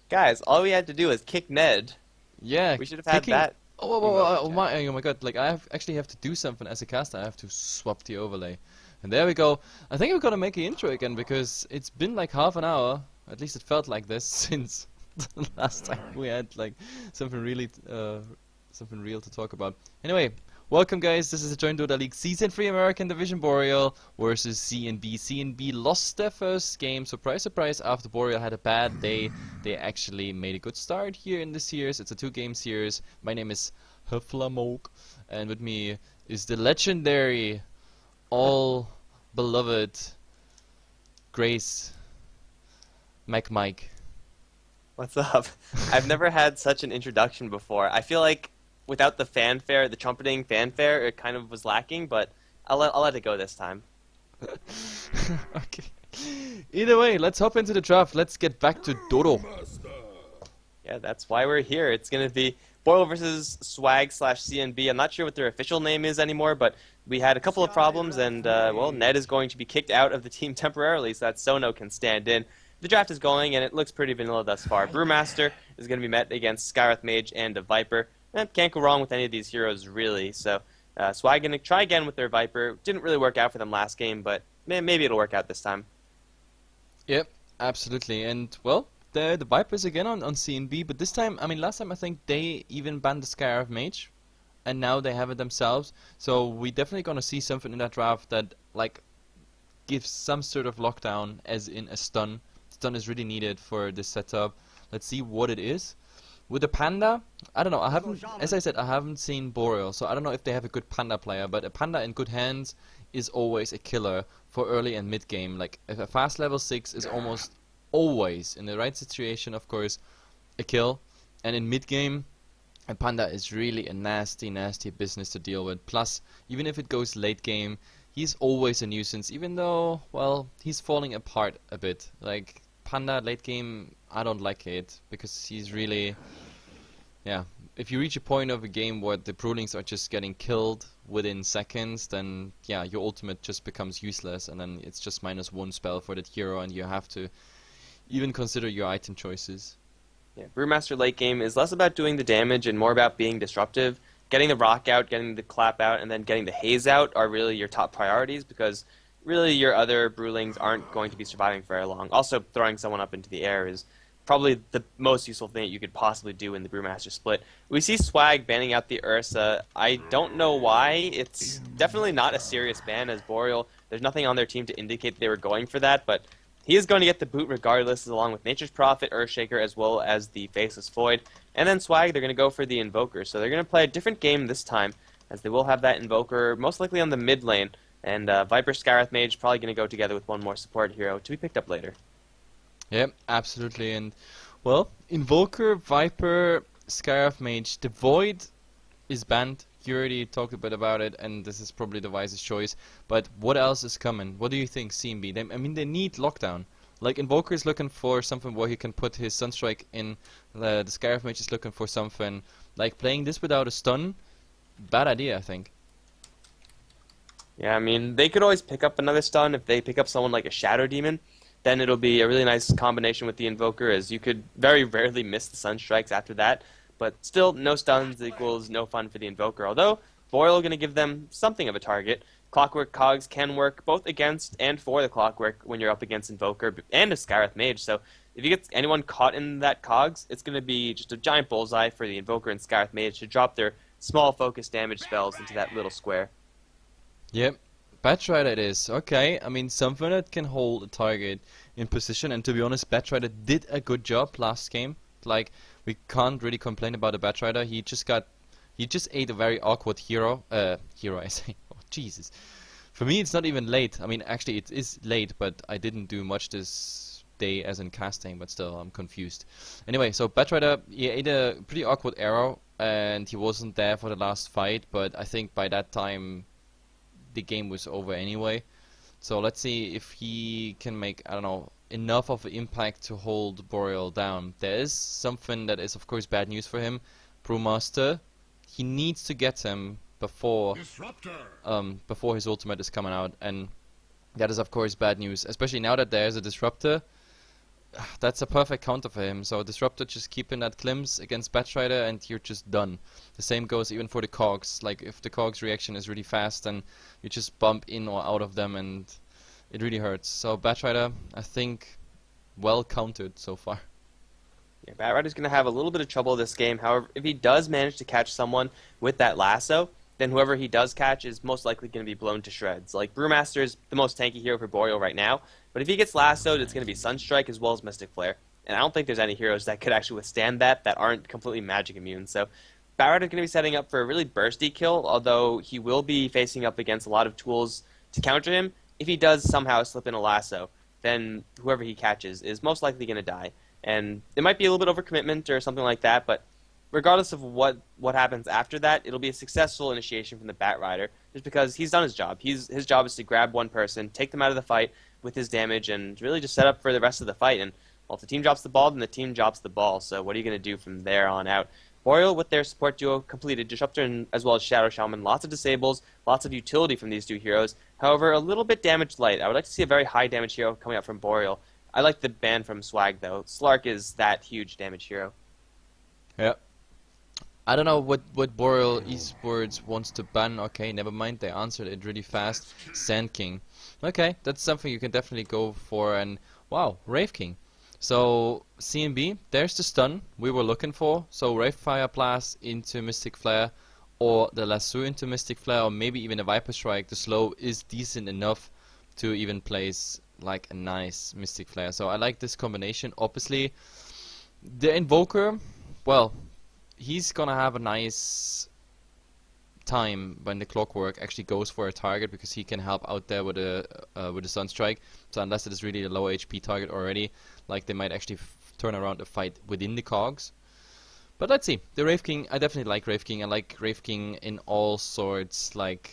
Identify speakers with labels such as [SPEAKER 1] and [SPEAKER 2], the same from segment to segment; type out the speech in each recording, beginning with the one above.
[SPEAKER 1] Guys, all we had to do was kick Ned.
[SPEAKER 2] Yeah,
[SPEAKER 1] We should have had
[SPEAKER 2] kicking.
[SPEAKER 1] that
[SPEAKER 2] Oh,
[SPEAKER 1] emote in chat.
[SPEAKER 2] oh my god! Like actually have to do something as a caster. I have to swap the overlay, and there we go. I think we're gonna make the intro again because it's been like half an hour. At least it felt like this since the last time we had like something really, something real to talk about. Anyway, welcome guys. This is the Join Dota League Season 3 American Division Boreal versus CNB. CNB lost their first game. Surprise, surprise. After Boreal had a bad day, they actually made a good start here in the series. It's a 2-game series. My name is HeflaTV, and with me is the legendary, all beloved Grace Mike.
[SPEAKER 1] What's up? I've never had such an introduction before. I feel like without the fanfare, the trumpeting fanfare, it kind of was lacking, but I'll let it go this time.
[SPEAKER 2] Okay. Either way, let's hop into the draft. Let's get back to Dodo.
[SPEAKER 1] Yeah, that's why we're here. It's going to be Boyle versus Swag slash CNB. I'm not sure what their official name is anymore, but we had a couple of problems, and, well, Ned is going to be kicked out of the team temporarily so that Sono can stand in. The draft is going, and it looks pretty vanilla thus far. Brewmaster is going to be met against Skywrath Mage and a Viper. Can't go wrong with any of these heroes, really. So Swag going to try again with their Viper. Didn't really work out for them last game, but maybe it'll work out this time.
[SPEAKER 2] Yep, absolutely. And, well, the Vipers again on CNB, but this time, I mean, last time I think they even banned the Skywrath Mage, and now they have it themselves. So we definitely gonna see something in that draft that, like, gives some sort of lockdown, as in a stun. Stun is really needed for this setup. Let's see what it is. With the Panda, I don't know, I haven't, as I said, I haven't seen Boreal, so I don't know if they have a good Panda player, but a Panda in good hands is always a killer for early and mid game. Like, a fast level 6 is almost always, in the right situation, of course, a kill, and in mid game, a Panda is really a nasty business to deal with. Plus, even if it goes late game, he's always a nuisance, even though, well, he's falling apart a bit. Like, Panda late game, I don't like it, because he's really, yeah, if you reach a point of a game where the Brewlings are just getting killed within seconds, then, yeah, your ultimate just becomes useless, and then it's just -1 spell for that hero, and you have to even consider your item choices.
[SPEAKER 1] Yeah, Brewmaster late game is less about doing the damage and more about being disruptive. Getting the rock out, getting the clap out, and then getting the haze out are really your top priorities because really your other Brewlings aren't going to be surviving for very long. Also, throwing someone up into the air is probably the most useful thing that you could possibly do in the Brewmaster split. We see Swag banning out the Ursa. I don't know why. It's definitely not a serious ban as Boreal. There's nothing on their team to indicate they were going for that, but he is going to get the boot regardless, along with Nature's Prophet, Earthshaker, as well as the Faceless Void. And then Swag, they're going to go for the Invoker. So they're going to play a different game this time, as they will have that Invoker most likely on the mid lane. And Viper, Skywrath Mage probably going to go together with one more support hero to be picked up later.
[SPEAKER 2] Yep, absolutely. And, well, Invoker, Viper, Skywrath Mage, the Void is banned. You already talked a bit about it, and this is probably the wisest choice. But what else is coming? What do you think, CNB? I mean, they need lockdown. Like, Invoker is looking for something where he can put his Sunstrike in. The Skywrath Mage is looking for something. Like, playing this without a stun, bad idea, I think.
[SPEAKER 1] Yeah, I mean, they could always pick up another stun if they pick up someone like a Shadow Demon. Then it'll be a really nice combination with the Invoker, as you could very rarely miss the Sunstrikes after that. But still, no stuns equals no fun for the Invoker, although Boreal going to give them something of a target. Clockwork Cogs can work both against and for the Clockwork when you're up against Invoker and a Skywrath Mage, so if you get anyone caught in that Cogs, it's going to be just a giant bullseye for the Invoker and Skywrath Mage to drop their small focus damage spells into that little square.
[SPEAKER 2] Yep, Batrider it is. Okay, I mean, something that can hold a target in position, and to be honest, Batrider did a good job last game. Like, we can't really complain about the Batrider. He just ate a very awkward hero I say. Oh, Jesus. For me, it's not even late. I mean, actually, it is late, but I didn't do much this day as in casting, but still, I'm confused. Anyway, so Batrider, he ate a pretty awkward arrow, and he wasn't there for the last fight, but I think by that time, the game was over anyway. So let's see if he can make, I don't know, enough of an impact to hold Boreal down. There is something that is, of course, bad news for him. Brewmaster, he needs to get him before his ultimate is coming out, and that is, of course, bad news. Especially now that there is a Disruptor. that's a perfect counter for him. So Disruptor just keeping that glimpse against Batrider and you're just done. The same goes even for the cogs. Like if the cogs reaction is really fast, then you just bump in or out of them and it really hurts. So Batrider, I think, well countered so far.
[SPEAKER 1] Yeah, Batrider's going to have a little bit of trouble this game. However, if he does manage to catch someone with that lasso, then whoever he does catch is most likely going to be blown to shreds. Like, Brewmaster is the most tanky hero for Boreal right now, but if he gets lassoed, it's going to be Sunstrike as well as Mystic Flare. And I don't think there's any heroes that could actually withstand that aren't completely magic immune. So Batrider's going to be setting up for a really bursty kill, although he will be facing up against a lot of tools to counter him. If he does somehow slip in a lasso, then whoever he catches is most likely going to die. And it might be a little bit overcommitment or something like that, but regardless of what happens after that, it'll be a successful initiation from the Batrider, just because he's done his job. His job is to grab one person, take them out of the fight with his damage, and really just set up for the rest of the fight. And well, if the team drops the ball, then the team drops the ball. So what are you going to do from there on out? Boreal, with their support duo completed, Disruptor and as well as Shadow Shaman, lots of disables, lots of utility from these two heroes. However, a little bit damage light. I would like to see a very high damage hero coming out from Boreal. I like the ban from Swag, though. Slark is that huge damage hero.
[SPEAKER 2] Yeah. I don't know what Boreal Esports wants to ban. Okay, never mind. They answered it really fast. Sand King. Okay, that's something you can definitely go for. And wow, Wraith King. So CNB, there's the stun we were looking for. So Wraith Fire Blast into Mystic Flare, or the Lasso into Mystic Flare, or maybe even a Viper Strike. The slow is decent enough to even place like a nice Mystic Flare. So I like this combination. Obviously, the Invoker, well, he's gonna have a nice time when the Clockwork actually goes for a target, because he can help out there with a Sunstrike. So unless it is really a low HP target already, like they might actually turn around the fight within the cogs. But let's see. The Wraith King, I definitely like Wraith King. I like Wraith King in all sorts. Like,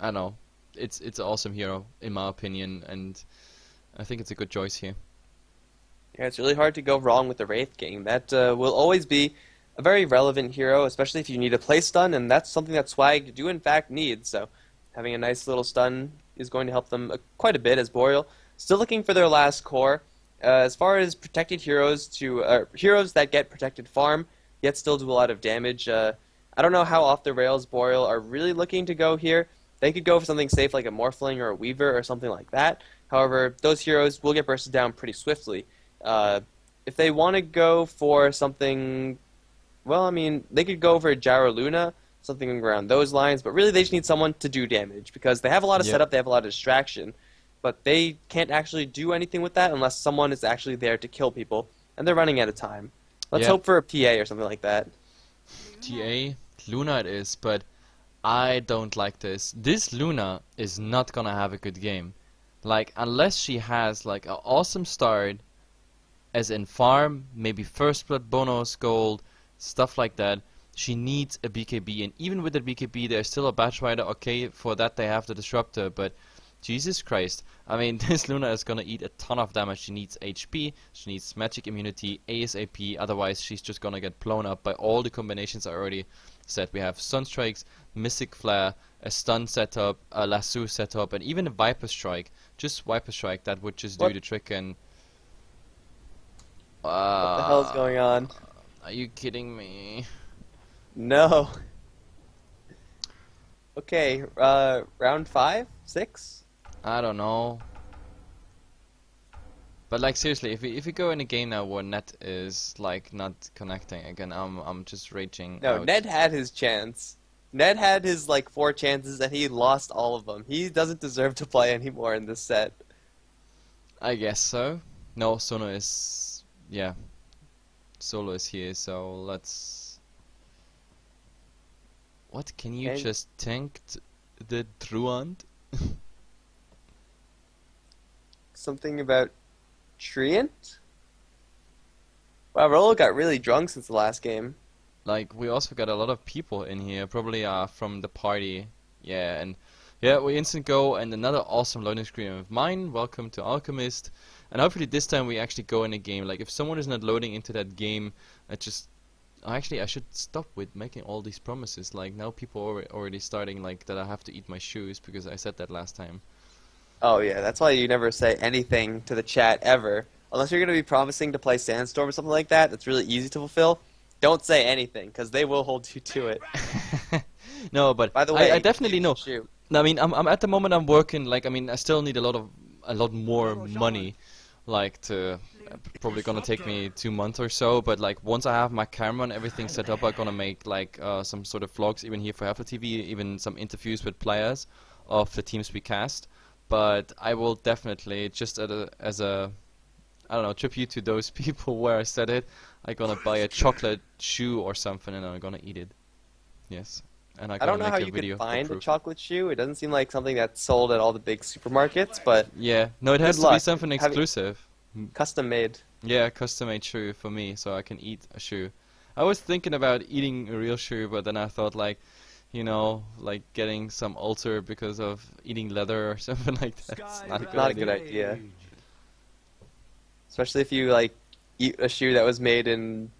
[SPEAKER 2] I don't know, it's an awesome hero in my opinion, and I think it's a good choice here.
[SPEAKER 1] Yeah, it's really hard to go wrong with the Wraith King. That will always be a very relevant hero, especially if you need a play stun, and that's something that Swag do in fact need. So having a nice little stun is going to help them quite a bit, as Boreal still looking for their last core. As far as protected heroes heroes that get protected farm, yet still do a lot of damage, I don't know how off the rails Boreal are really looking to go here. They could go for something safe like a Morphling or a Weaver or something like that. However, those heroes will get bursted down pretty swiftly. If they want to go for something, well, I mean, they could go for a Gyro Luna, something around those lines, but really they just need someone to do damage, because they have a lot of setup, they have a lot of distraction, but they can't actually do anything with that unless someone is actually there to kill people, and they're running out of time. Let's hope for a PA or something like that.
[SPEAKER 2] TA, Luna it is, but I don't like this. This Luna is not gonna have a good game. Like, unless she has like an awesome start, as in farm, maybe first blood bonus, gold, stuff like that, she needs a BKB. And even with the BKB, there's still a Batrider. Okay, for that they have the Disruptor, but Jesus Christ. I mean, this Luna is gonna eat a ton of damage. She needs HP, she needs magic immunity, ASAP, otherwise she's just gonna get blown up by all the combinations I already said. We have Sunstrikes, Mystic Flare, a stun setup, a lasso setup, and even a Viper Strike. Just Viper Strike, that would just do the trick. And
[SPEAKER 1] what the hell's going on?
[SPEAKER 2] Are you kidding me?
[SPEAKER 1] No. Okay, round 5? 6?
[SPEAKER 2] I don't know. But like seriously, if we go in a game now where net is like not connecting again, I'm just raging
[SPEAKER 1] No,
[SPEAKER 2] out.
[SPEAKER 1] Ned had his chance. Ned had his like 4 chances and he lost all of them. He doesn't deserve to play anymore in this set.
[SPEAKER 2] I guess so. No, Sono is, yeah, Solo is here, so let's... What, can you just tank the Druand?
[SPEAKER 1] Something about Treant? Wow, Rolo got really drunk since the last game.
[SPEAKER 2] Like, we also got a lot of people in here, probably from the party. Yeah, and yeah, we instant go, and another awesome loading screen of mine. Welcome to Alchemist. And hopefully this time we actually go in a game. Like, if someone is not loading into that game, actually, I should stop with making all these promises. Like, now people are already starting, like, that I have to eat my shoes, because I said that last time.
[SPEAKER 1] Oh yeah, that's why you never say anything to the chat ever. unless you're going to be promising to play Sandstorm or something like that, that's really easy to fulfill, don't say anything, because they will hold you to it.
[SPEAKER 2] No, but
[SPEAKER 1] By the
[SPEAKER 2] I
[SPEAKER 1] way,
[SPEAKER 2] definitely know.
[SPEAKER 1] shoot.
[SPEAKER 2] I mean, I'm at the moment I'm working. Like, I mean, I still need a lot more money. Like, to probably gonna take me 2 months or so. But like, once I have my camera and everything set up, I'm gonna make like some sort of vlogs, even here for HeflaTV, even some interviews with players of the teams we cast. But I will definitely just as a I don't know, tribute to those people where I said it. I'm gonna buy a chocolate shoe or something, and I'm gonna eat it. Yes, and I'm
[SPEAKER 1] I don't
[SPEAKER 2] gonna
[SPEAKER 1] know how
[SPEAKER 2] make a
[SPEAKER 1] you
[SPEAKER 2] video
[SPEAKER 1] could
[SPEAKER 2] for
[SPEAKER 1] find a
[SPEAKER 2] proof.
[SPEAKER 1] chocolate shoe. It doesn't seem like something that's sold at all the big supermarkets, but
[SPEAKER 2] Yeah, no, it
[SPEAKER 1] good
[SPEAKER 2] has to be
[SPEAKER 1] luck
[SPEAKER 2] something
[SPEAKER 1] having
[SPEAKER 2] exclusive.
[SPEAKER 1] custom made.
[SPEAKER 2] Yeah, custom-made shoe for me, so I can eat a shoe. I was thinking about eating a real shoe, but then I thought like, you know, like getting some ulcer because of eating leather or something like that. It's not a good
[SPEAKER 1] Not a
[SPEAKER 2] idea.
[SPEAKER 1] good idea. Especially if you like eat a shoe that was made in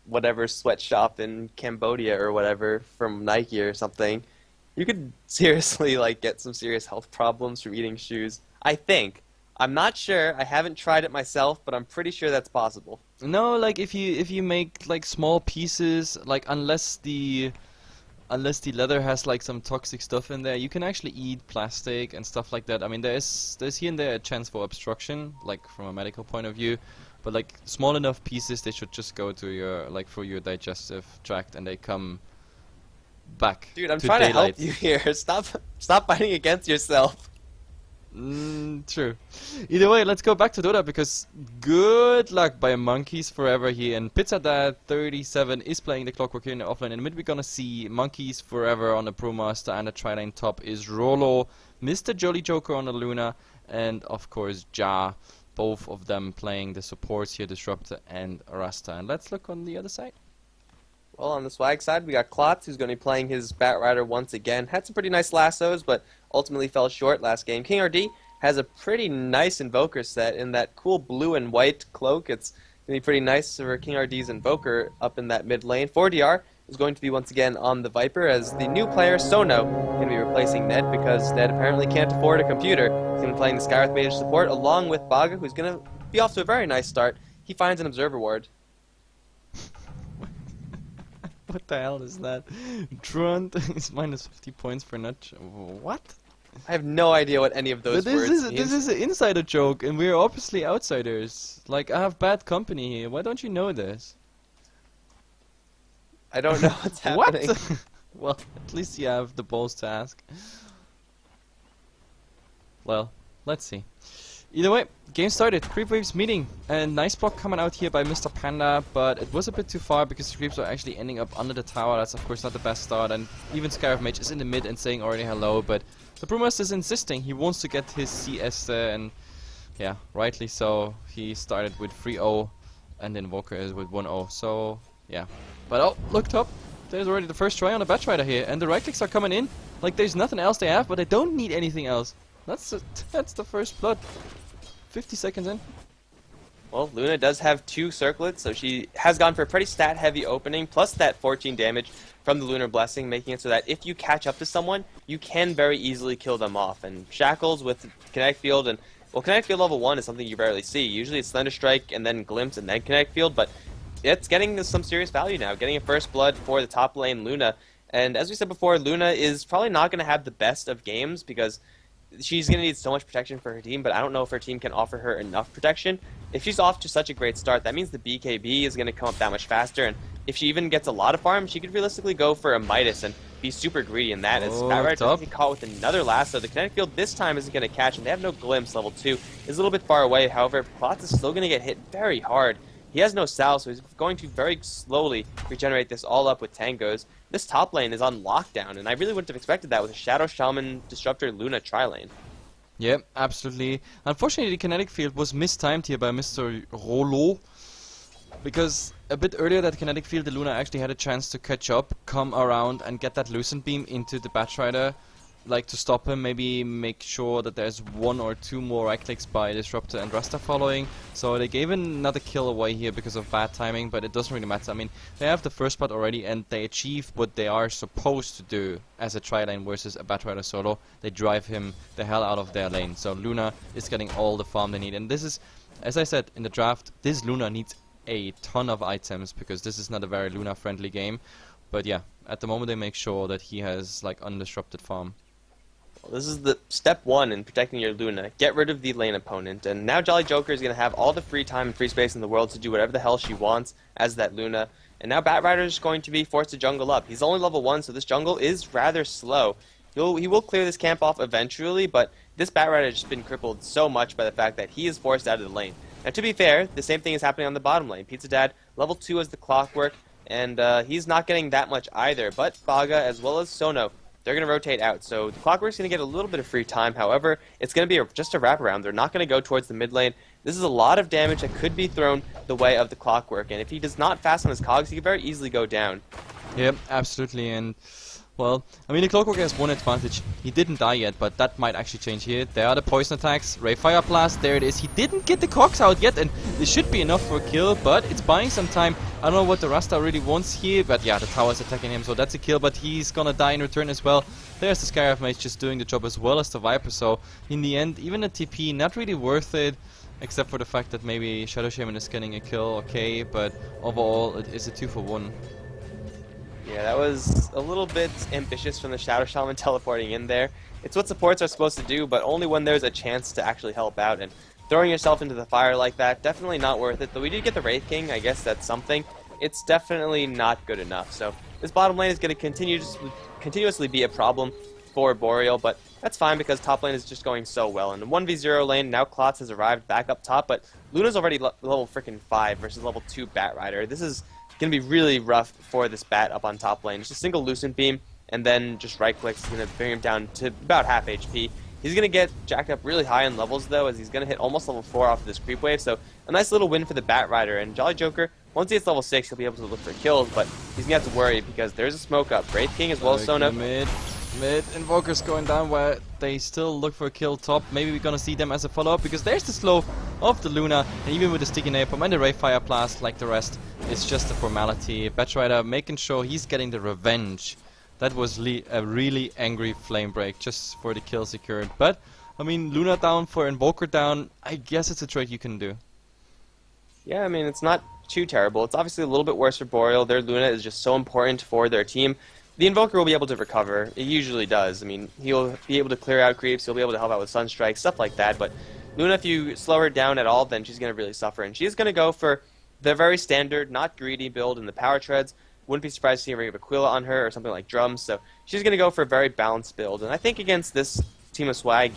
[SPEAKER 1] whatever sweatshop in Cambodia or whatever from Nike or something. You could seriously like get some serious health problems from eating shoes. I think. I'm not sure. I haven't tried it myself, but I'm pretty sure that's possible.
[SPEAKER 2] No, like if you make like small pieces, like unless the leather has like some toxic stuff in there, you can actually eat plastic and stuff like that. I mean, there's here and there a chance for obstruction, like from a medical point of view, but like small enough pieces, they should just go to your like through your digestive tract, and they come back
[SPEAKER 1] Dude, I'm
[SPEAKER 2] to
[SPEAKER 1] trying to
[SPEAKER 2] daylight.
[SPEAKER 1] help you here. Stop fighting against yourself.
[SPEAKER 2] True. Either way, let's go back to Dota because good luck by Monkeys Forever here. And Pizza Dad 37 is playing the Clockwork here in the offline. In the mid, we're gonna see Monkeys Forever on the Brewmaster, and the tri-lane top is Rolo, Mr. Jolly Joker on the Luna, and of course Ja. Both of them playing the supports here, Disruptor and Rasta. And let's look on the other side.
[SPEAKER 1] Well, on the swag side, we got Klotz, who's going to be playing his Bat Rider once again. Had some pretty nice lassos, but ultimately fell short last game. King RD has a pretty nice Invoker set in that cool blue and white cloak. It's going to be pretty nice for King RD's Invoker up in that mid lane. 4DR is going to be once again on the Viper as the new player, Sono, going to be replacing Ned because Ned apparently can't afford a computer. He's going to be playing the Skywrath Mage support along with Baga, who's going to be off to a very nice start. He finds an Observer Ward.
[SPEAKER 2] What the hell is that? Drunt is minus 50 points for nudge. What?
[SPEAKER 1] I have no idea what any of those
[SPEAKER 2] But
[SPEAKER 1] words mean.
[SPEAKER 2] this is an insider joke, and we're obviously outsiders. Like, I have bad company here. Why don't you know this?
[SPEAKER 1] I don't know what's happening.
[SPEAKER 2] What? Well, at least you have the balls to ask. Well, let's see. Either way, game started. Creep waves meeting, and nice block coming out here by Mr. Panda, but it was a bit too far because the creeps are actually ending up under the tower. That's of course not the best start, and even Skywrath Mage is in the mid and saying already hello, but the Brewmaster is insisting. He wants to get his CS there, and yeah, rightly so. He started with 3-0, and then Invoker is with 1-0, so yeah. But oh, look top. There's already the first try on the Bat Rider here, and the right clicks are coming in. Like there's nothing else they have, but they don't need anything else. That's the first blood. 50 seconds in.
[SPEAKER 1] Well, Luna does have 2 circlets, so she has gone for a pretty stat-heavy opening, plus that 14 damage from the Lunar Blessing, making it so that if you catch up to someone, you can very easily kill them off. And Shackles with Kinetic Field, and well, Kinetic Field level 1 is something you rarely see. Usually it's Slender Strike, and then Glimpse, and then Kinetic Field, but it's getting some serious value now, getting a first blood for the top lane Luna. And as we said before, Luna is probably not going to have the best of games, because she's going to need so much protection for her team, but I don't know if her team can offer her enough protection. If she's off to such a great start, that means the BKB is going to come up that much faster, and if she even gets a lot of farm, she could realistically go for a Midas and be super greedy in that. As Bat does get caught with another lasso, the Kinetic Field this time isn't going to catch, and they have no Glimpse. Level 2 is a little bit far away. However, Klotz is still going to get hit very hard. He has no Sal, so he's going to very slowly regenerate this all up with Tangos. This top lane is on lockdown, and I really wouldn't have expected that with a Shadow Shaman Disruptor Luna tri-lane.
[SPEAKER 2] Yeah, absolutely. Unfortunately, the kinetic field was mistimed here by Mr. Rolo, because a bit earlier that kinetic field, the Luna actually had a chance to catch up, come around, and get that Lucent Beam into the Bat Rider, like to stop him, maybe make sure that there's 1 or 2 more right clicks by Disruptor and Rasta following. So they gave another kill away here because of bad timing, but it doesn't really matter. I mean, they have the first part already, and they achieve what they are supposed to do as a tri-lane versus a Bat Rider solo. They drive him the hell out of their lane. So Luna is getting all the farm they need, and this is as I said in the draft, this Luna needs a ton of items because this is not a very Luna friendly game. But yeah, at the moment they make sure that he has like undisrupted farm.
[SPEAKER 1] Well, this is the step one in protecting your Luna. Get rid of the lane opponent, and now Jolly Joker is going to have all the free time and free space in the world to do whatever the hell she wants as that Luna. And now Batrider is going to be forced to jungle up. He's only level 1, so this jungle is rather slow. He will clear this camp off eventually, but this Batrider has just been crippled so much by the fact that he is forced out of the lane. Now, to be fair, the same thing is happening on the bottom lane. Pizza Dad, level 2 as the Clockwork, and he's not getting that much either. But Baga, as well as Sono, they're going to rotate out. So the Clockwork's going to get a little bit of free time. However, it's going to be just a wraparound. They're not going to go towards the mid lane. This is a lot of damage that could be thrown the way of the Clockwork. And if he does not fasten his cogs, he could very easily go down.
[SPEAKER 2] Yep, absolutely. And well, I mean, the Clockwork has one advantage. He didn't die yet, but that might actually change here. There are the poison attacks. Ray Fire Blast, there it is. He didn't get the cogs out yet, and this should be enough for a kill, but it's buying some time. I don't know what the Rasta really wants here, but yeah, the tower is attacking him, so that's a kill, but he's gonna die in return as well. There's the Scarab Mage just doing the job as well as the Viper, so in the end, even a TP, not really worth it, except for the fact that maybe Shadow Shaman is getting a kill, okay, but overall, it is a 2-for-1.
[SPEAKER 1] Yeah, that was a little bit ambitious from the Shadow Shaman teleporting in there. It's what supports are supposed to do, but only when there's a chance to actually help out. And throwing yourself into the fire like that, definitely not worth it. Though we did get the Wraith King, I guess that's something. It's definitely not good enough. So this bottom lane is going to continuously be a problem for Boreal, but that's fine because top lane is just going so well. In the 1v0 lane, now Klotz has arrived back up top, but Luna's already level freaking 5 versus level 2 Batrider. This is going to be really rough for this Bat up on top lane. Just a single Lucent Beam, and then just right clicks is going to bring him down to about half HP. He's going to get jacked up really high in levels, though, as he's going to hit almost level 4 off of this creep wave, so a nice little win for the Batrider. And Jolly Joker, once he hits level 6, he'll be able to look for kills, but he's going to have to worry because there's a smoke up. Wraith King as well as Sono.
[SPEAKER 2] Mid Invoker's going down where they still look for a kill top. Maybe we're gonna see them as a follow-up because there's the slow of the Luna, and even with the sticky napalm and the Ray Fire Blast like the rest, it's just a formality. Batrider making sure he's getting the revenge. That was a really angry flame break just for the kill secured. But I mean, Luna down for Invoker down, I guess it's a trade you can do.
[SPEAKER 1] Yeah, I mean, it's not too terrible. It's obviously a little bit worse for Boreal. Their Luna is just so important for their team. The Invoker will be able to recover. It usually does. I mean, he'll be able to clear out creeps, he'll be able to help out with Sunstrike, stuff like that, but Luna, if you slow her down at all, then she's going to really suffer, and she's going to go for the very standard, not greedy build in the Power Treads. Wouldn't be surprised to see a Ring of Aquila on her or something like Drums, so she's going to go for a very balanced build, and I think against this team of Swag,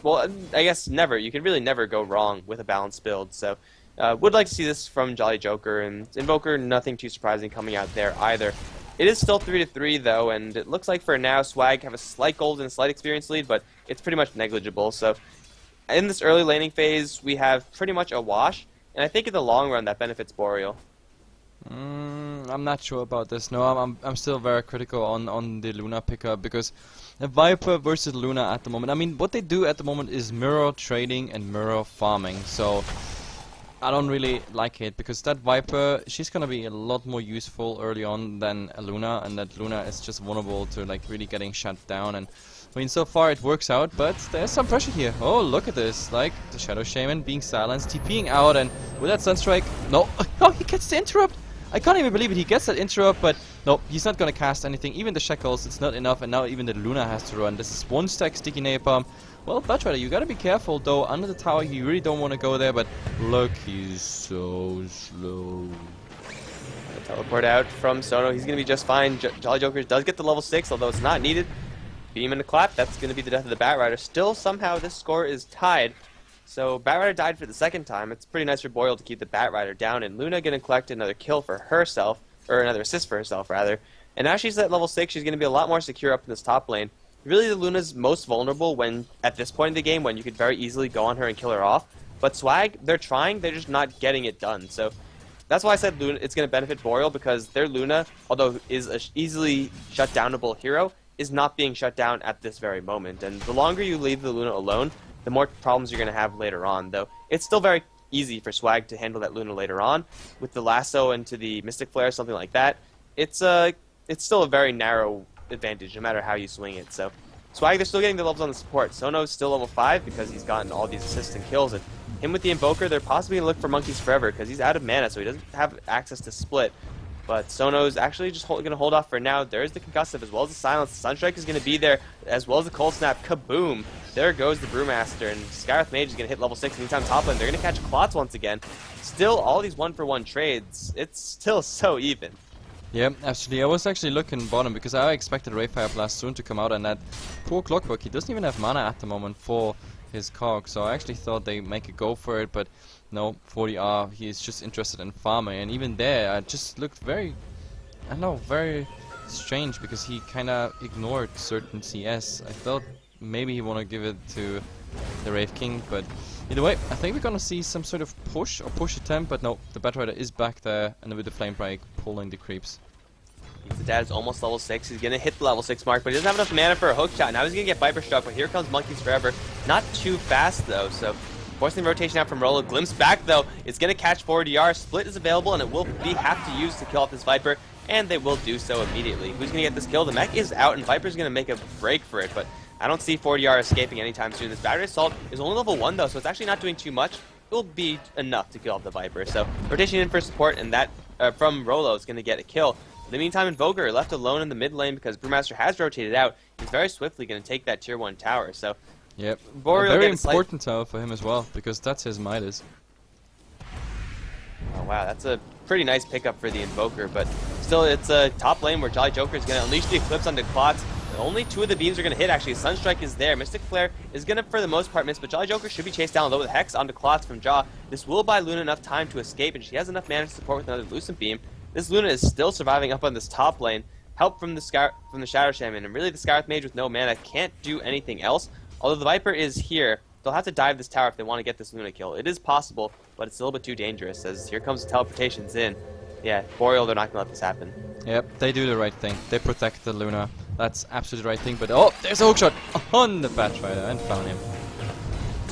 [SPEAKER 1] well, I guess you can really never go wrong with a balanced build, so would like to see this from Jolly Joker, and Invoker, nothing too surprising coming out there either. It is still 3-3 though, and it looks like for now Swag have a slight gold and a slight experience lead, but it's pretty much negligible. So in this early laning phase, we have pretty much a wash, and I think in the long run that benefits Boreal.
[SPEAKER 2] I'm not sure about this. No, I'm still very critical on the Luna pickup because a Viper versus Luna at the moment. I mean, what they do at the moment is mirror trading and mirror farming. So I don't really like it because that Viper, she's gonna be a lot more useful early on than a Luna, and that Luna is just vulnerable to like really getting shut down. And I mean, so far it works out, but there's some pressure here. Oh, look at this! Like the Shadow Shaman being silenced, TPing out, and with that Sunstrike, no, oh, he gets the interrupt. I can't even believe it. He gets that interrupt, but no, he's not gonna cast anything. Even the Shackles, it's not enough, and now even the Luna has to run. This is one stack sticky napalm. Well, Batrider, you gotta be careful though. Under the tower, you really don't want to go there, but look, he's so slow.
[SPEAKER 1] Teleport out from Sono. He's gonna be just fine. Jolly Joker does get the level 6, although it's not needed. Beam and a clap. That's gonna be the death of the Batrider. Still, somehow, this score is tied. So Batrider died for the second time. It's pretty nice for Boreal to keep the Batrider down, and Luna gonna collect another kill for herself, or another assist for herself rather. And now she's at level 6. She's gonna be a lot more secure up in this top lane. Really, the Luna's most vulnerable when, at this point in the game, when you could very easily go on her and kill her off. But Swag, they're trying, they're just not getting it done. So that's why I said Luna, it's going to benefit Boreal, because their Luna, although is an easily shut-downable hero, is not being shut down at this very moment. And the longer you leave the Luna alone, the more problems you're going to have later on. Though it's still very easy for Swag to handle that Luna later on. With the lasso into the Mystic Flare, something like that, it's still a very narrow advantage no matter how you swing it. So Swag, they're still getting the levels on the support. Sono's still level 5 because he's gotten all these assists and kills, and him with the Invoker, they're possibly going to look for Monkeys Forever because he's out of mana, so he doesn't have access to split. But Sono's actually just going to hold off for now. There's the Concussive as well as the Silence. Sunstrike is going to be there as well as the Cold Snap. Kaboom! There goes the Brewmaster, and Skywrath Mage is going to hit level 6 anytime top lane. They're going to catch Clots once again. Still, all these 1-for-1 trades, it's still so even.
[SPEAKER 2] Yeah, actually, I was actually looking bottom because I expected Rayfire Blast soon to come out, and that poor Clockwork, he doesn't even have mana at the moment for his cog, so I actually thought they make a go for it, but no, 40R, he is just interested in farming, and even there, I just looked very, I don't know, very strange because he kinda ignored certain CS. I thought maybe he wanna give it to the Wraith King, but either way, I think we're gonna see some sort of push or push attempt, but no, the Batrider is back there, and with the Flame Break pulling the creeps.
[SPEAKER 1] The dad is almost level 6. He's going to hit the level 6 mark, but he doesn't have enough mana for a hook shot. Now he's going to get Viper Struck, but here comes Monkeys Forever. Not too fast, though, so forcing the rotation out from Rolo. Glimpse back, though. It's going to catch 4DR. Split is available, and it will be have to use to kill off this Viper, and they will do so immediately. Who's going to get this kill? The mech is out, and Viper's going to make a break for it, but I don't see 4DR escaping anytime soon. This Battery Assault is only level 1, though, so it's actually not doing too much. It will be enough to kill off the Viper. So rotation in for support, and that from Rolo is going to get a kill. In the meantime, Invoker left alone in the mid lane because Brewmaster has rotated out. He's very swiftly going to take that tier 1 tower. So,
[SPEAKER 2] yep,
[SPEAKER 1] Boreal
[SPEAKER 2] a very important tower for him as well because that's his Midas.
[SPEAKER 1] Oh wow, that's a pretty nice pickup for the Invoker, but still, it's a top lane where Jolly Joker is going to unleash the Eclipse onto Clots. Only 2 of the beams are going to hit, actually. Sunstrike is there. Mystic Flare is going to, for the most part, miss, but Jolly Joker should be chased down, though, with Hex onto Clots from Jaw. This will buy Luna enough time to escape, and she has enough mana to support with another Lucent Beam. This Luna is still surviving up on this top lane. Help from the Shadow Shaman, and really the Skywrath Mage with no mana can't do anything else. Although the Viper is here, they'll have to dive this tower if they want to get this Luna kill. It is possible, but it's a little bit too dangerous, as here comes the teleportations in. Yeah, Boreal, they're not going to let this happen.
[SPEAKER 2] Yep, they do the right thing. They protect the Luna. That's absolutely the right thing, but oh, there's a hookshot on the Batrider and found him.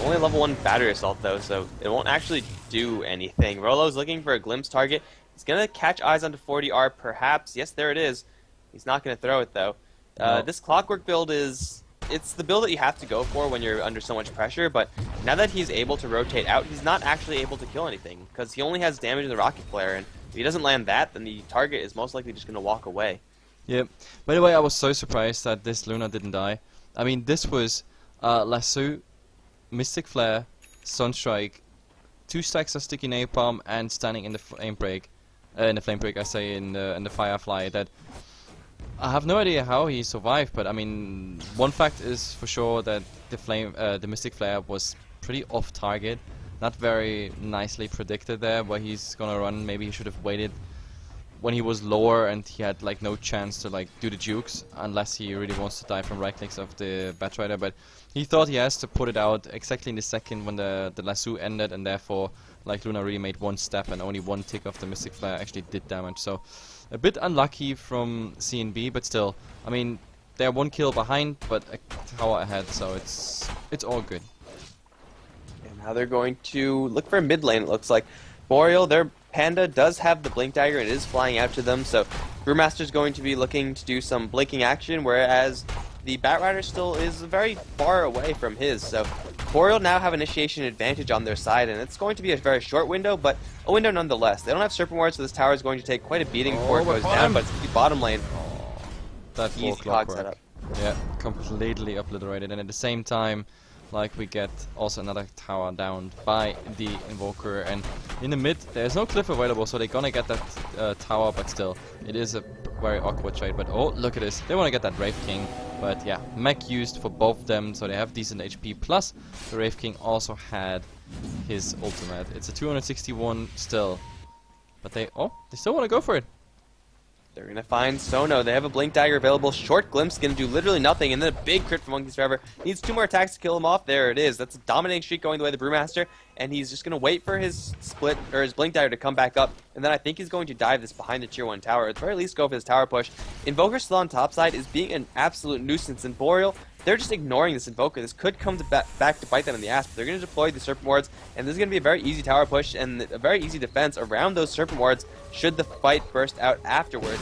[SPEAKER 1] Only level 1 Battery Assault, though, so it won't actually do anything. Rolo's looking for a glimpse target. He's going to catch eyes onto 40R, perhaps. Yes, there it is. He's not going to throw it, though.
[SPEAKER 2] No.
[SPEAKER 1] This Clockwork build is... It's the build that you have to go for when you're under so much pressure, but now that he's able to rotate out, he's not actually able to kill anything, because he only has damage in the Rocket Flare, and if he doesn't land that, then the target is most likely just going to walk away.
[SPEAKER 2] Yep. By the way, I was so surprised that this Luna didn't die. I mean, this was Lasso, Mystic Flare, Sunstrike, 2 stacks of Sticky Napalm, and standing in the Flame Break. In the Flame Break, I say, in the Firefly. That I have no idea how he survived, but I mean, one fact is for sure that the Mystic Flare was pretty off target, not very nicely predicted there where he's gonna run. Maybe he should have waited when he was lower and he had like no chance to like do the jukes unless he really wants to die from right clicks of the Batrider, but he thought he has to put it out exactly in the second when the lasso ended, and therefore like Luna really made 1 step and only 1 tick of the Mystic Flare actually did damage. So a bit unlucky from CNB, but still, I mean, they're 1 kill behind but a tower ahead, so it's all good.
[SPEAKER 1] And now they're going to look for a mid lane, it looks like. Boreal, their Panda does have the Blink Dagger, and it is flying out to them, so Brewmaster's going to be looking to do some blinking action, whereas the Batrider still is very far away from his, so Boreal now have initiation advantage on their side, and it's going to be a very short window, but a window nonetheless. They don't have Serpent Ward, so this tower is going to take quite a beating before it goes down, but it's the bottom lane.
[SPEAKER 2] That
[SPEAKER 1] Easy clock setup.
[SPEAKER 2] Yeah, completely obliterated, and at the same time, like, we get also another tower down by the Invoker, and in the mid there's no cliff available, so they're gonna get that tower, but still it is a very awkward trade. But oh, look at this, they want to get that Wraith King, but yeah, mech used for both of them, so they have decent HP, plus the Wraith King also had his ultimate. It's a 261 still, but they still want to go for it.
[SPEAKER 1] They're going to find Sono. They have a Blink Dagger available. Short Glimpse going to do literally nothing. And then a big crit from Monkeys Forever. Needs 2 more attacks to kill him off. There it is. That's a dominating streak going the way of the Brewmaster. And he's just going to wait for his split, or his Blink Dagger to come back up. And then I think he's going to dive this behind the tier 1 tower. At the very least, go for his tower push. Invoker still on top side is being an absolute nuisance. And Boreal, they're just ignoring this Invoker. This could come to back to bite them in the ass. But they're going to deploy the Serpent Wards. And this is going to be a very easy tower push and a very easy defense around those Serpent Wards should the fight burst out afterwards.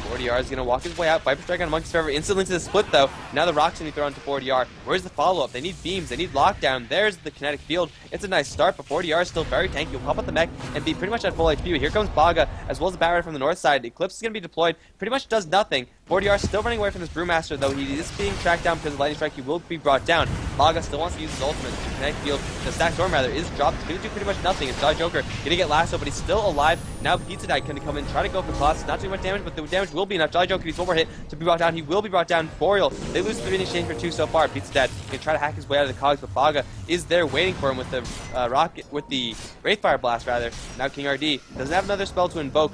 [SPEAKER 1] 4DR is going to walk his way out. Viper Strike on Monkey's Forever instantly to the split, though. Now the rock's going to be thrown to 4DR. Where's the follow-up? They need beams. They need lockdown. There's the kinetic field. It's a nice start, but 4DR is still very tanky. He'll pop out the mech and be pretty much at full HP. Here comes Baga, as well as the Bat Rider from the north side. Eclipse is going to be deployed. Pretty much does nothing. 4DR still running away from this Brewmaster, though. He is being tracked down because of Lightning Strike. He will be brought down. Baga still wants to use his ultimate. The kinetic field, the stack storm rather, is dropped. He's going to do pretty much nothing. It's Joker going to get lasso, but he's still alive. Now Pizza Dad going to come in, try to go for Claws. Not too much damage, but the damage will be enough. Jolly Joker needs one more hit to be brought down. He will be brought down. Boreal, they lose 3 in exchange for 2 so far. Pizza Dad can try to hack his way out of the cogs, but Baga is there waiting for him with the with the Wraithfire Blast rather. Now King RD doesn't have another spell to invoke.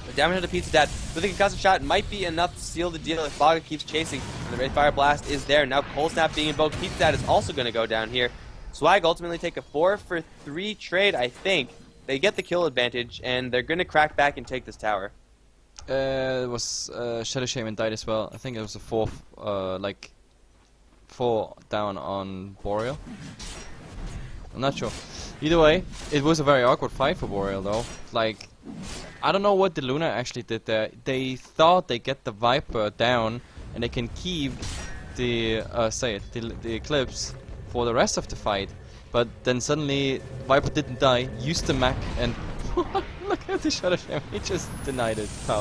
[SPEAKER 1] The damage on the Pizza Dad with a concussive shot might be enough to seal the deal if Baga keeps chasing. And the Wraithfire Blast is there. Now Cold Snap being invoked. Pizza Dad is also going to go down here. Swag ultimately take a 4-for-3 trade, I think. They get the kill advantage, and they're going to crack back and take this tower.
[SPEAKER 2] It was Shadow Shaman died as well. I think it was a 4 down on Boreal. I'm not sure. Either way, it was a very awkward fight for Boreal though. Like, I don't know what the Luna actually did there. They thought they get the Viper down and they can keep the the Eclipse for the rest of the fight. But then suddenly Viper didn't die, used the mech, and look at the Shadow Shaman. He just denied it. How?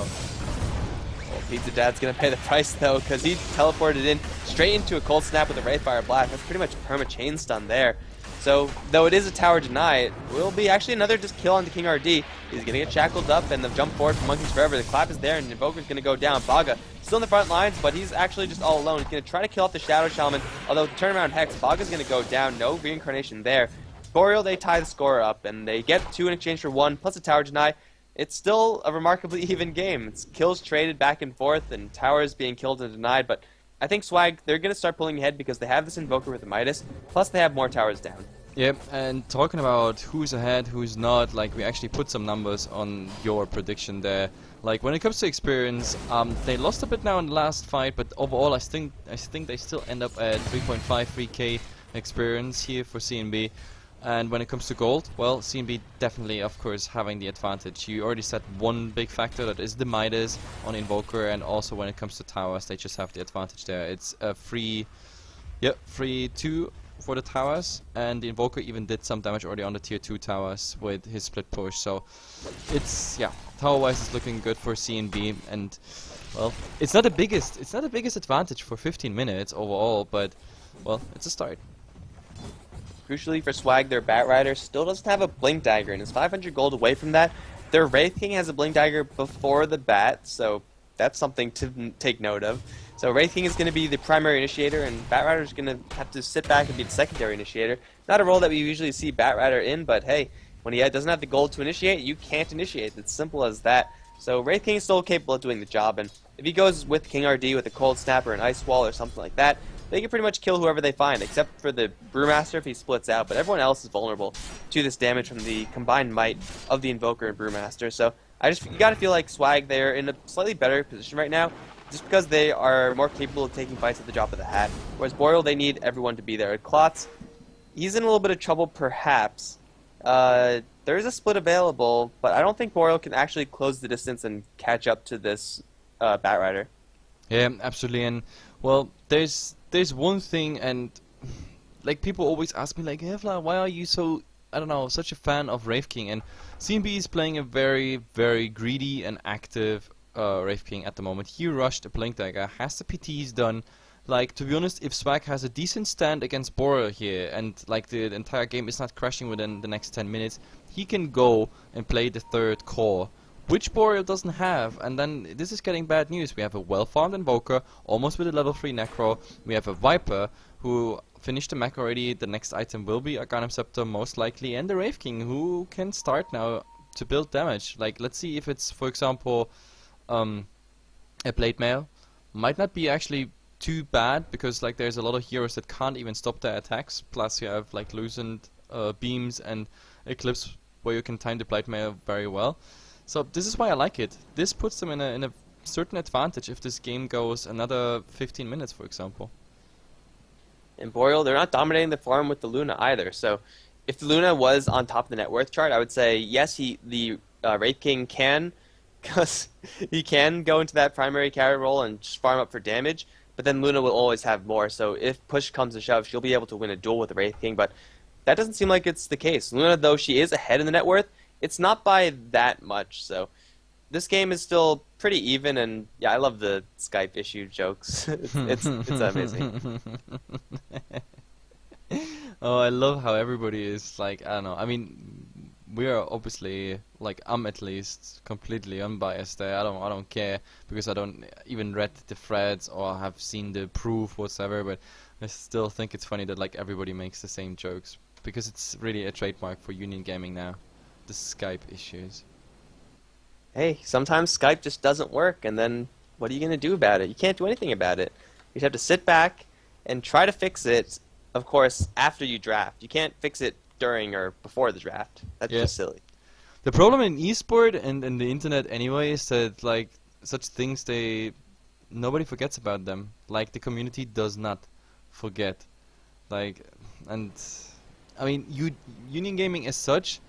[SPEAKER 1] Well, Pizza Dad's gonna pay the price though, because he teleported in straight into a Cold Snap with a Wraithfire Blast. That's pretty much perma chain stun there. So, though it is a tower deny, it will be actually another just kill on the King RD. He's gonna get shackled up, and the jump forward from Monkeys Forever. The clap is there, and Invoker's gonna go down. Baga still in the front lines, but he's actually just all alone. He's gonna try to kill off the Shadow Shaman, although with the turnaround Hex, Baga's gonna go down. No reincarnation there. Boreal, they tie the score up, and they get 2 in exchange for 1, plus a tower deny. It's still a remarkably even game. It's kills traded back and forth, and towers being killed and denied, but I think Swag, they're gonna start pulling ahead because they have this Invoker with the Midas, plus they have more towers down.
[SPEAKER 2] Yep, and talking about who's ahead, who's not, like, we actually put some numbers on your prediction there. Like, when it comes to experience, they lost a bit now in the last fight, but overall I think they still end up at 3.53k experience here for CNB. And when it comes to gold, well, CNB definitely, of course, having the advantage. You already said one big factor, that is the Midas on Invoker, and also when it comes to towers, they just have the advantage there. It's a free 2 for the towers, and the Invoker even did some damage already on the tier 2 towers with his split push. So it's, yeah, tower wise it's looking good for CNB, and well, it's not the biggest advantage for 15 minutes overall, but well, it's a start.
[SPEAKER 1] Crucially for Swag, their Bat Rider still doesn't have a Blink Dagger, and is 500 gold away from that. Their Wraith King has a Blink Dagger before the Bat, so that's something to take note of. So Wraith King is going to be the primary initiator, and Bat Rider is going to have to sit back and be the secondary initiator. Not a role that we usually see Bat Rider in, but hey, when he doesn't have the gold to initiate, you can't initiate. It's simple as that. So Wraith King is still capable of doing the job, and if he goes with King RD with a Cold Snap or an Ice Wall or something like that, they can pretty much kill whoever they find, except for the Brewmaster if he splits out, but everyone else is vulnerable to this damage from the combined might of the Invoker and Brewmaster. So you gotta feel like Swag, they're in a slightly better position right now, just because they are more capable of taking fights at the drop of the hat. Whereas Boreal, they need everyone to be there. Klotz, he's in a little bit of trouble perhaps. There is a split available, but I don't think Boreal can actually close the distance and catch up to this Bat Rider.
[SPEAKER 2] Yeah, absolutely. And well, there's one thing, and like people always ask me like, Hefla, why are you so, I don't know, such a fan of Wraith King? And CNB is playing a very, very greedy and active Wraith King at the moment. He rushed a Blink Dagger, has the PTs done. Like, to be honest, if Swag has a decent stand against Boreal here, and like the entire game is not crashing within the next 10 minutes, he can go and play the third core, which Boreal doesn't have. And then this is getting bad news. We have a well-farmed Invoker, almost with a level 3 Necro. We have a Viper, who finished the mech already. The next item will be Arcanum Scepter, most likely, and the Wraith King, who can start now to build damage. Like, let's see if it's, for example, a Blade Mail. Might not be actually too bad, because like there's a lot of heroes that can't even stop their attacks. Plus you have like loosened beams and Eclipse, where you can time the Blade Mail very well. So this is why I like it. This puts them in a certain advantage if this game goes another 15 minutes, for example.
[SPEAKER 1] And Boreal, they're not dominating the farm with the Luna either. So if the Luna was on top of the net worth chart, I would say yes, the Wraith King can because he can go into that primary carry role and just farm up for damage, but then Luna will always have more, so if push comes to shove, she'll be able to win a duel with the Wraith King, but that doesn't seem like it's the case. Luna, though she is ahead in the net worth, it's not by that much, so this game is still pretty even, and yeah, I love the Skype issue jokes. It's amazing.
[SPEAKER 2] Oh, I love how everybody is like, I don't know. I mean, we are obviously like, I'm at least completely unbiased there. I don't care because I don't even read the threads or have seen the proof whatsoever. But I still think it's funny that like everybody makes the same jokes because it's really a trademark for Union Gaming now. The Skype issues.
[SPEAKER 1] Hey, sometimes Skype just doesn't work, and then what are you gonna do about it? You can't do anything about it. You just have to sit back and try to fix it. Of course, after you draft, you can't fix it during or before the draft. That's just silly.
[SPEAKER 2] The problem in esport and the internet anyway is that like such things nobody forgets about them. Like the community does not forget. Like, and I mean, Union Gaming as such,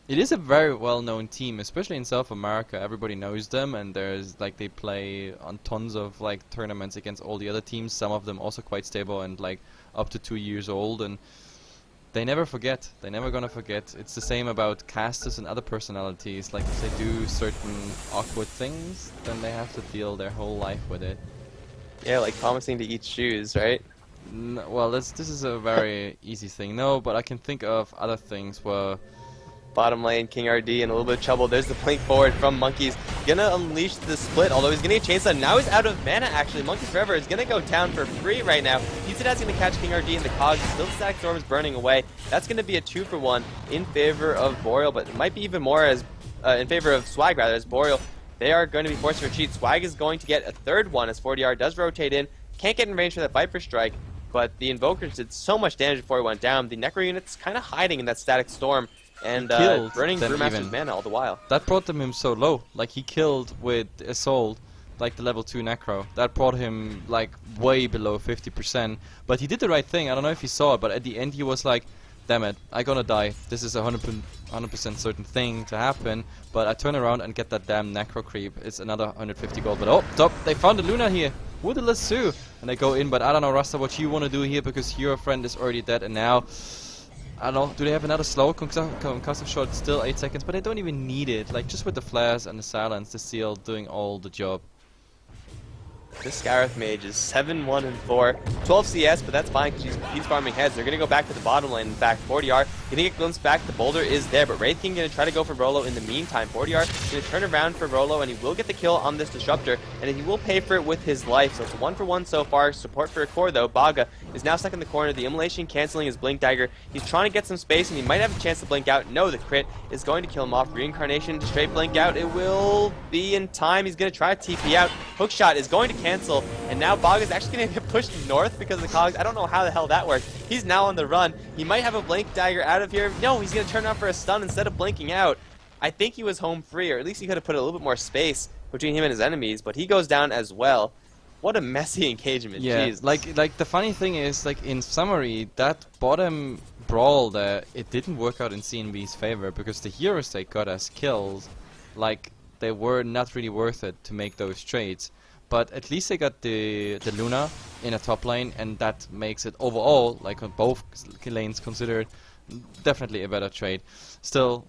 [SPEAKER 2] it is a very well-known team, especially in South America. Everybody knows them, and there's like they play on tons of like tournaments against all the other teams. Some of them also quite stable and like up to 2 years old, and they never forget. They're never gonna forget. It's the same about casters and other personalities. Like if they do certain awkward things, then they have to deal their whole life with it.
[SPEAKER 1] Yeah, like promising to eat shoes, right?
[SPEAKER 2] Well, this is a very easy thing. No, but I can think of other things where.
[SPEAKER 1] Bottom lane, King RD in a little bit of trouble. There's the blink forward from Monkeys. Gonna unleash the split, although he's gonna get chainsaw. Now he's out of mana, actually. Monkeys Forever is gonna go down for free right now. That's gonna catch King RD in the cogs. Still the Static Storm is burning away. That's gonna be a 2-for-1 in favor of Boreal, but it might be even more as in favor of Swag, rather, as Boreal. They are going to be forced to retreat. Swag is going to get a third one as 40R does rotate in. Can't get in range for that Viper Strike, but the Invokers did so much damage before he went down. The Necro unit's kind of hiding in that Static Storm. And burning Brewmaster's mana all the while.
[SPEAKER 2] That brought him so low. Like he killed with Assault, like the level 2 Necro. That brought him like way below 50%. But he did the right thing. I don't know if he saw it, but at the end he was like, damn it, I'm gonna die. This is a 100% certain thing to happen. But I turn around and get that damn Necro creep. It's another 150 gold. But oh, top, they found the Luna here with the lasso. And they go in, but I don't know, Rasta, what you want to do here because your friend is already dead. And now, I don't know, do they have another slow concussive shot? Still 8 seconds, but they don't even need it. Like, just with the flares and the silence, the seal doing all the job.
[SPEAKER 1] This Scarif Mage is 7-1-4, 12 CS, but that's fine because he's farming heads. They're going to go back to the bottom lane. In fact, 40R going to get glimpsed back. The boulder is there, but Wraith King going to try to go for Rolo in the meantime. 40R going to turn around for Rolo, and he will get the kill on this Disruptor, and he will pay for it with his life. So it's a 1-for-1 so far. Support for a core, though. Baga is now stuck in the corner. The Immolation canceling his Blink Dagger. He's trying to get some space, and he might have a chance to blink out. No, the crit is going to kill him off. Reincarnation to straight blink out. It will be in time. He's going to try to TP out. Hookshot is going to cancel, and now Bog is actually going to get pushed north because of the cogs. I don't know how the hell that works. He's now on the run. He might have a Blink Dagger out of here. No, he's going to turn around for a stun instead of blinking out. I think he was home free, or at least he could have put a little bit more space between him and his enemies, but he goes down as well. What a messy engagement.
[SPEAKER 2] Yeah,
[SPEAKER 1] Jesus.
[SPEAKER 2] like the funny thing is, like in summary, that bottom brawl there, it didn't work out in CNB's favor because the heroes they got as kills, like they were not really worth it to make those trades. But at least they got the Luna in a top lane, and that makes it overall, like on both lanes considered, definitely a better trade. Still,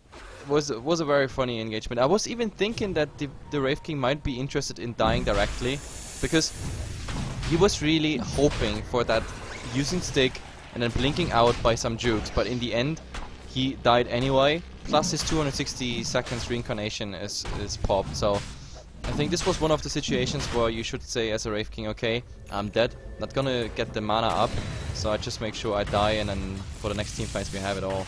[SPEAKER 2] was a very funny engagement. I was even thinking that the Wraith King might be interested in dying directly, because he was really hoping for that using stick and then blinking out by some jukes, but in the end he died anyway, plus his 260 seconds reincarnation is popped. So I think this was one of the situations where you should say as a Wraith King, okay, I'm dead, not gonna get the mana up, so I just make sure I die, and then for the next team fights we have it all.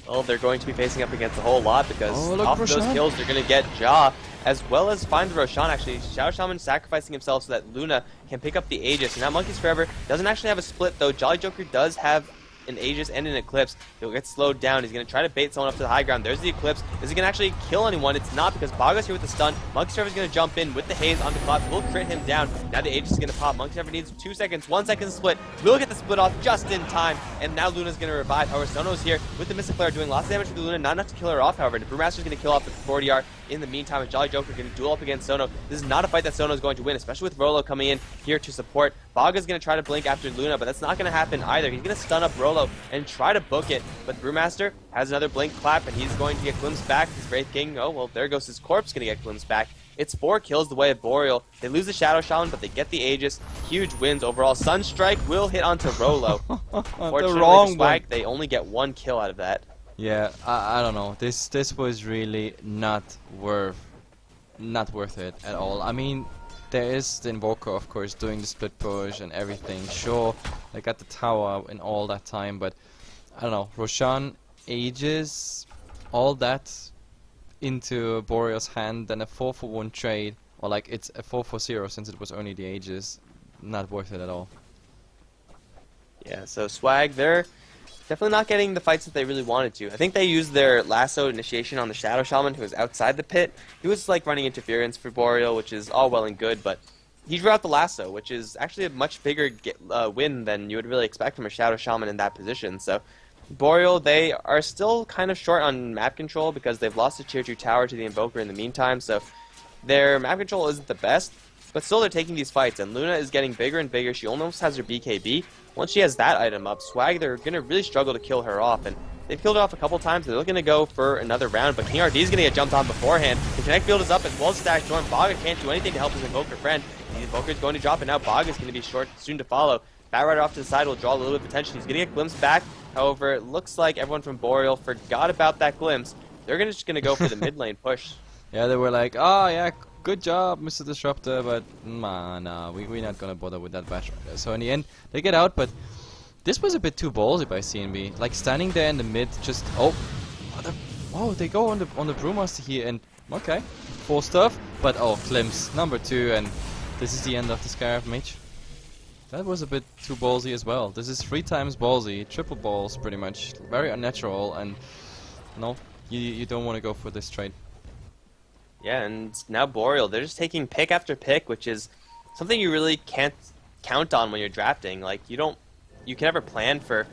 [SPEAKER 1] Well, they're going to be facing up against a whole lot because off of
[SPEAKER 2] Roshan.
[SPEAKER 1] those kills they're going to get Jaw, as well as find the Roshan actually. Xiao Shaman sacrificing himself so that Luna can pick up the Aegis. And now Monkeys Forever doesn't actually have a split, though. Jolly Joker does have an Aegis and an Eclipse, he'll get slowed down. He's going to try to bait someone up to the high ground. There's the Eclipse. Is he going to actually kill anyone? It's not, because Baga's here with the stun. Monkey Server is going to jump in with the haze onto Collapse. Will crit him down. Now the Aegis is going to pop. Monkey Server needs 2 seconds. 1 second split. Will get the split off just in time. And now Luna's going to revive. However, Sono's here with the Mystic Flare doing lots of damage to the Luna. Not enough to kill her off, however. The Brewmaster's going to kill off the 40R. In the meantime, and Jolly Joker going to duel up against Sono. This is not a fight that Sono is going to win, especially with Rolo coming in here to support. Baga's going to try to blink after Luna, but that's not going to happen either. He's going to stun up Rolo and try to book it, but Brewmaster has another blink clap, and he's going to get glimpsed back. His Wraith King, oh, well, there goes his corpse, going to get glimpsed back. It's 4 kills the way of Boreal. They lose the Shadow Shaman, but they get the Aegis. Huge wins overall. Sunstrike will hit onto Rolo. Fortunately,
[SPEAKER 2] the wrong
[SPEAKER 1] Swag,
[SPEAKER 2] one.
[SPEAKER 1] they only get 1 kill out of that.
[SPEAKER 2] Yeah, I don't know. This was really not worth it at all. I mean, there is the Invoker, of course, doing the split push and everything. Sure, they got the tower in all that time, but I don't know. Roshan, Aegis, all that into Boreal's hand, then a 4-for-1 trade, or like it's a 4-for-0 since it was only the Aegis. Not worth it at all.
[SPEAKER 1] Yeah, so Swag, they're definitely not getting the fights that they really wanted to. I think they used their lasso initiation on the Shadow Shaman, who was outside the pit. He was like running interference for Boreal, which is all well and good, but he drew out the lasso, which is actually a much bigger win than you would really expect from a Shadow Shaman in that position. So Boreal, they are still kind of short on map control because they've lost the tier 2 tower to the Invoker in the meantime, so their map control isn't the best, but still they're taking these fights, and Luna is getting bigger and bigger. She almost has her BKB. Once she has that item up, Swag, they're going to really struggle to kill her off, and they've killed her off a couple times. They're looking to go for another round, but King RD is going to get jumped on beforehand. The Connect field is up as well as Stash Storm. Baga can't do anything to help his Invoker friend. The Invoker is going to drop, and now Baga is going to be short soon to follow. Batrider off to the side will draw a little bit of attention. He's going to get glimpsed back. However, it looks like everyone from Boreal forgot about that glimpse. They're just going to go for the mid lane push.
[SPEAKER 2] Yeah, they were like, oh yeah, good job, Mr. Disruptor, but nah, we're not gonna bother with that Batrider. So in the end, they get out, but this was a bit too ballsy by CNB. Like standing there in the mid, just they go on the Brewmaster here, and okay, 4 stuff, but glimpse number 2, and this is the end of the Scarab Mage. That was a bit too ballsy as well. This is 3 times ballsy, triple balls pretty much, very unnatural, and no, you don't want to go for this trade.
[SPEAKER 1] Yeah, and now Boreal, they're just taking pick after pick, which is something you really can't count on when you're drafting. Like, you can never plan for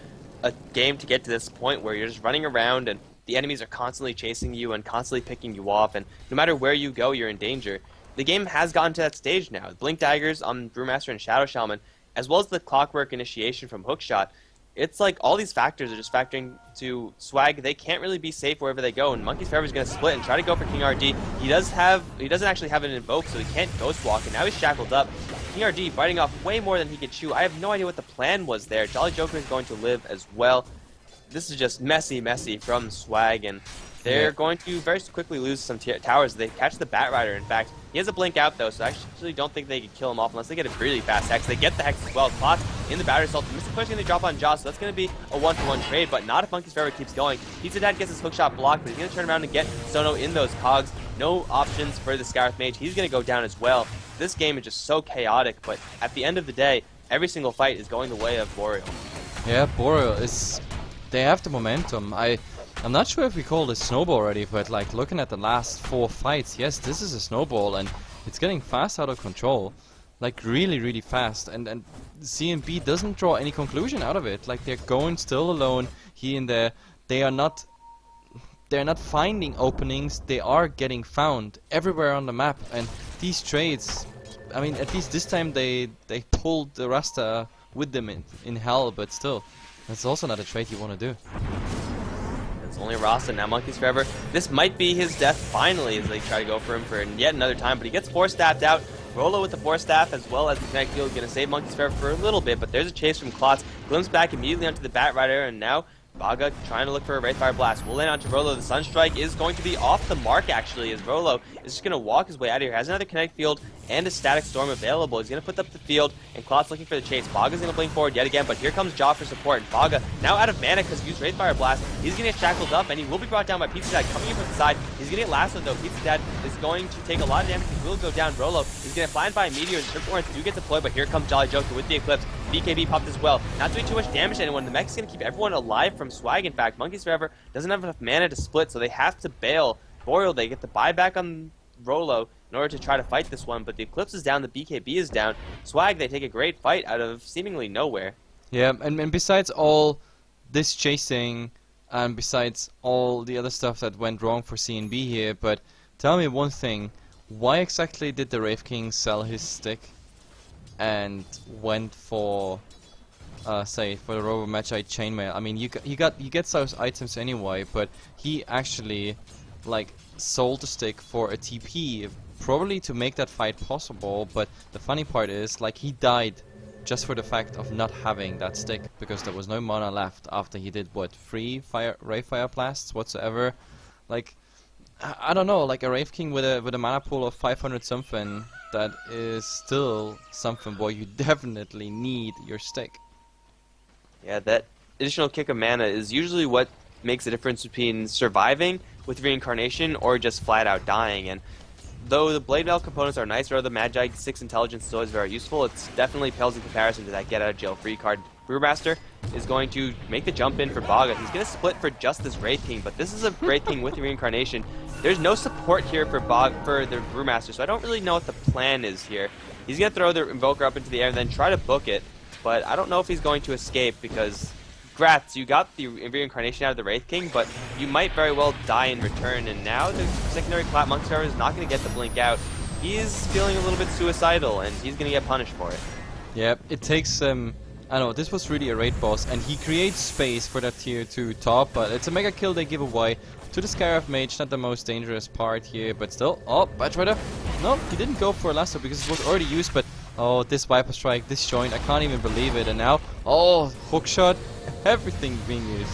[SPEAKER 1] a game to get to this point where you're just running around and the enemies are constantly chasing you and constantly picking you off, and no matter where you go, you're in danger. The game has gotten to that stage now. Blink Daggers on Brewmaster and Shadow Shaman, as well as the Clockwork initiation from Hookshot. It's like all these factors are just factoring to Swag. They can't really be safe wherever they go, and Monkey's Forever is going to split and try to go for King RD. He doesn't actually have an invoke, so he can't Ghost Walk, and now he's shackled up. King RD biting off way more than he could chew. I have no idea what the plan was there. Jolly Joker is going to live as well. This is just messy from Swag, and they're going to very quickly lose some towers. They catch the Batrider, in fact. He has a blink out, though, so I actually don't think they could kill him off unless they get a really fast Hex. They get the Hex as well. Clots in the Battery Assault. Mystic Push is going to drop on Jaw, so that's going to be a 1-for-1 trade, but not if Monkey's Forever keeps going. Pizza Dad gets his hookshot blocked, but he's going to turn around and get Sono in those cogs. No options for the Scarab Mage. He's going to go down as well. This game is just so chaotic, but at the end of the day, every single fight is going the way of Boreal.
[SPEAKER 2] Yeah, Boreal is... They have the momentum. I'm not sure if we call this snowball already, but like looking at the last 4 fights, yes, this is a snowball, and it's getting fast out of control. Like really fast, and CNB doesn't draw any conclusion out of it. Like they're going still alone here and there. They're not finding openings, they are getting found everywhere on the map, and these trades, I mean, at least this time they pulled the Rasta with them in hell, but still, that's also not a trade you want to do.
[SPEAKER 1] It's only Rasta, now Monkey's Forever. This might be his death finally as they try to go for him for yet another time, but he gets 4-staffed out. Rolo with the 4-staff as well as the Connect Field going to save Monkey's Forever for a little bit, but there's a chase from Klotz. Glimpse back immediately onto the Batrider, and now Baga trying to look for a Wraithfire Blast. Will land onto Rolo. The Sunstrike is going to be off the mark, actually, as Rolo is just going to walk his way out of here. Has another Kinetic Field and a Static Storm available. He's going to put up the field, and Klotz looking for the chase. Baga's going to blink forward yet again, but here comes Jaw for support. And Baga, now out of mana because he used Wraithfire Blast, he's going to get shackled up, and he will be brought down by Pizza Dad coming in from the side. He's going to get lassoed, though. Pizza Dad is going to take a lot of damage. He will go down. Rolo is going to fly by a Meteor. The Trip Warrants do get deployed, but here comes Jolly Joker with the Eclipse. BKB popped as well. Not doing too much damage to anyone. The mech's going to keep everyone alive from Swag. In fact, Monkeys Forever doesn't have enough mana to split, so they have to bail. Boreal, they get the buyback on Rolo in order to try to fight this one, but the Eclipse is down, the BKB is down. Swag, they take a great fight out of seemingly nowhere.
[SPEAKER 2] Yeah, and besides all this chasing, and besides all the other stuff that went wrong for CNB here, but tell me one thing, why exactly did the Wraith King sell his stick and went for, say, for the Robo Magi Chainmail? I mean, you get those items anyway, but he actually, like, sold the stick for a TP, probably to make that fight possible, but the funny part is, like, he died just for the fact of not having that stick, because there was no mana left after he did, what, 3 Wraith Fire Blasts whatsoever. Like, I don't know, like a Wraith King with a mana pool of 500 something, that is still something where you definitely need your stick.
[SPEAKER 1] Yeah, that additional kick of mana is usually what makes the difference between surviving with reincarnation or just flat out dying. And though the Blade Mail components are nice, or the Magi 6 intelligence still is very useful, it's definitely pales in comparison to that get out of jail free card. Brewmaster is going to make the jump in for Baga. He's going to split for just this Wraith King, but this is a Wraith King with reincarnation. There's no support here for the Brewmaster, so I don't really know what the plan is here. He's going to throw the Invoker up into the air and then try to book it, but I don't know if he's going to escape, because Grats, you got the reincarnation out of the Wraith King, but you might very well die in return, and now the secondary Clap Monk Star is not going to get the blink out. He's feeling a little bit suicidal, and he's going to get punished for it.
[SPEAKER 2] Yeah, it takes I know, this was really a raid boss, and he creates space for that tier 2 top, but it's a mega kill they give away to the Scarab Mage, not the most dangerous part here, but still. Oh, Badge Rider. No, he didn't go for a lasso because it was already used, but oh, this Viper Strike, this joint, I can't even believe it, and now, oh, hookshot, everything being used.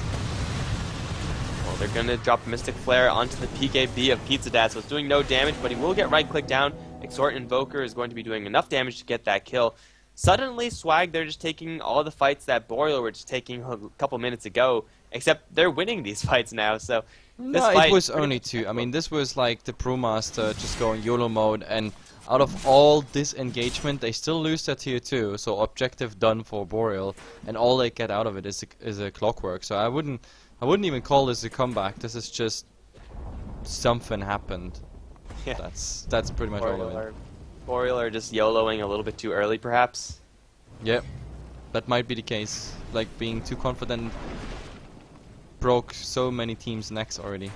[SPEAKER 1] Well, they're going to drop Mystic Flare onto the PKB of Pizza Dad, so it's doing no damage, but he will get right-click down. Exhort Invoker is going to be doing enough damage to get that kill. Suddenly, Swag, they're just taking all the fights that Boreal were just taking a couple minutes ago, except they're winning these fights now, so...
[SPEAKER 2] No, it was only 2. I mean, this was like the Brewmaster just going YOLO mode, and out of all this engagement, they still lose their tier 2, so objective done for Boreal, and all they get out of it is a clockwork. So I wouldn't even call this a comeback. This is just something happened.
[SPEAKER 1] Yeah.
[SPEAKER 2] That's pretty much all of it.
[SPEAKER 1] Boreal are just YOLOing a little bit too early, perhaps.
[SPEAKER 2] Yep, that might be the case. Like being too confident broke so many teams' necks already.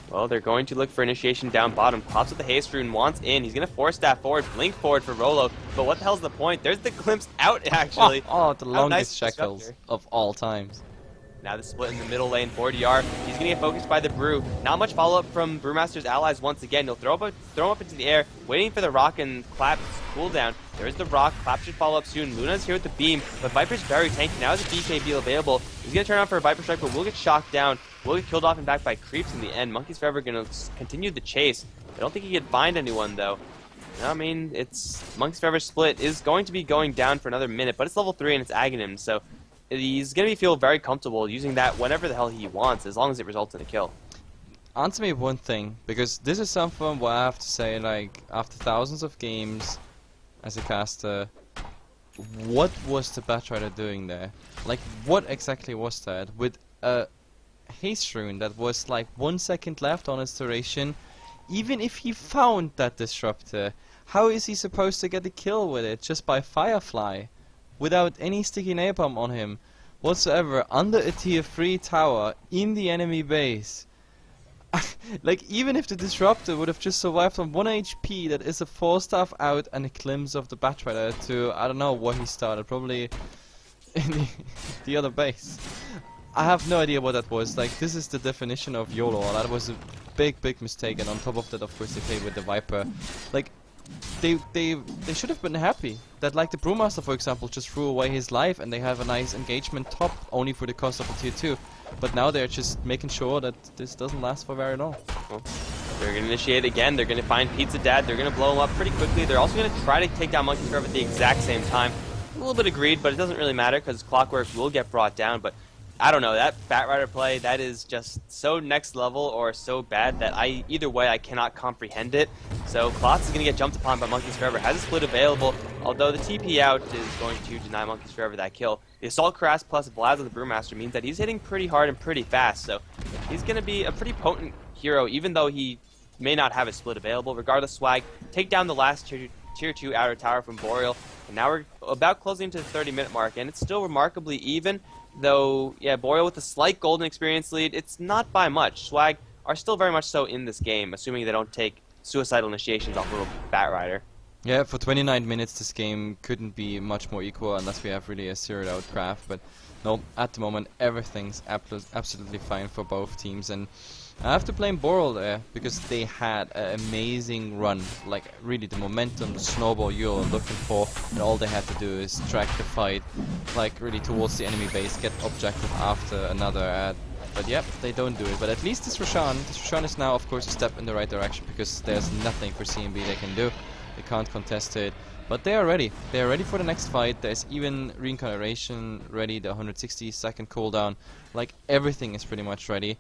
[SPEAKER 1] Well, they're going to look for initiation down bottom. Pops with the haste rune, wants in. He's going to force that forward, blink forward for Rolo. But what the hell's the point? There's the glimpse out, actually.
[SPEAKER 2] Oh, the longest
[SPEAKER 1] nice
[SPEAKER 2] shackles of all times.
[SPEAKER 1] Now the split in the middle lane for DR. He's going to get focused by the Brew. Not much follow-up from Brewmaster's allies once again. He'll throw him up into the air, waiting for the Rock and Clap's cooldown. There's the Rock. Clap should follow up soon. Luna's here with the beam, but Viper's very tanky. Now there's a BKB available. He's going to turn on for a Viper Strike, but will get shocked down. Will get killed off and back by creeps in the end. Monkeys Forever going to continue the chase. I don't think he can find anyone, though. I mean, it's Monkeys Forever split is going to be going down for another minute, but it's level 3 and it's Aghanim, so he's going to feel very comfortable using that whenever the hell he wants, as long as it results in a kill.
[SPEAKER 2] Answer me one thing, because this is something where I have to say, like, after thousands of games as a caster, what was the Batrider doing there? Like, what exactly was that? With a haste rune that was like 1 second left on its duration, even if he found that disruptor, how is he supposed to get a kill with it just by Firefly? Without any sticky napalm on him whatsoever, under a tier 3 tower in the enemy base. Like, even if the disruptor would have just survived on 1 HP, that is a 4-staff out and a glimpse of the Batrider to, I don't know where he started, probably in the other base. I have no idea what that was. Like, this is the definition of YOLO. That was a big mistake, and on top of that, of course, they played with the Viper. Like, they should have been happy that, like, the Brewmaster, for example, just threw away his life and they have a nice engagement top only for the cost of a tier 2. But now they're just making sure that this doesn't last for very long.
[SPEAKER 1] Well, they're going to initiate again. They're going to find Pizza Dad. They're going to blow him up pretty quickly. They're also going to try to take down Monkey Forever at the exact same time. A little bit of greed, but it doesn't really matter because Clockwork will get brought down. But I don't know, that Batrider play, that is just so next level or so bad that either way I cannot comprehend it. So Klotz is going to get jumped upon by Monkeys Forever, has a split available, although the TP out is going to deny Monkeys Forever that kill. The Assault Cuirass plus Blaz of the Brewmaster means that he's hitting pretty hard and pretty fast, so he's going to be a pretty potent hero, even though he may not have a split available. Regardless, Swag, take down the last tier 2 outer tower from Boreal, and now we're about closing to the 30-minute mark, and it's still remarkably even. Though, yeah, Boreal with a slight golden experience lead, it's not by much. Swag are still very much so in this game, assuming they don't take suicidal initiations off little Batrider.
[SPEAKER 2] Yeah, for 29 minutes this game couldn't be much more equal unless we have really a zeroed out craft, but no, at the moment everything's absolutely fine for both teams, and I have to blame Boreal there because they had an amazing run, like really the momentum, the snowball you're looking for, and all they had to do is track the fight like really towards the enemy base, get objective after another ad. But yep, they don't do it. But at least this Roshan is now of course a step in the right direction because there's nothing for CNB they can do. They can't contest it. But they are ready. They are ready for the next fight. There's even reincarnation ready, the 160-second cooldown. Like everything is pretty much ready.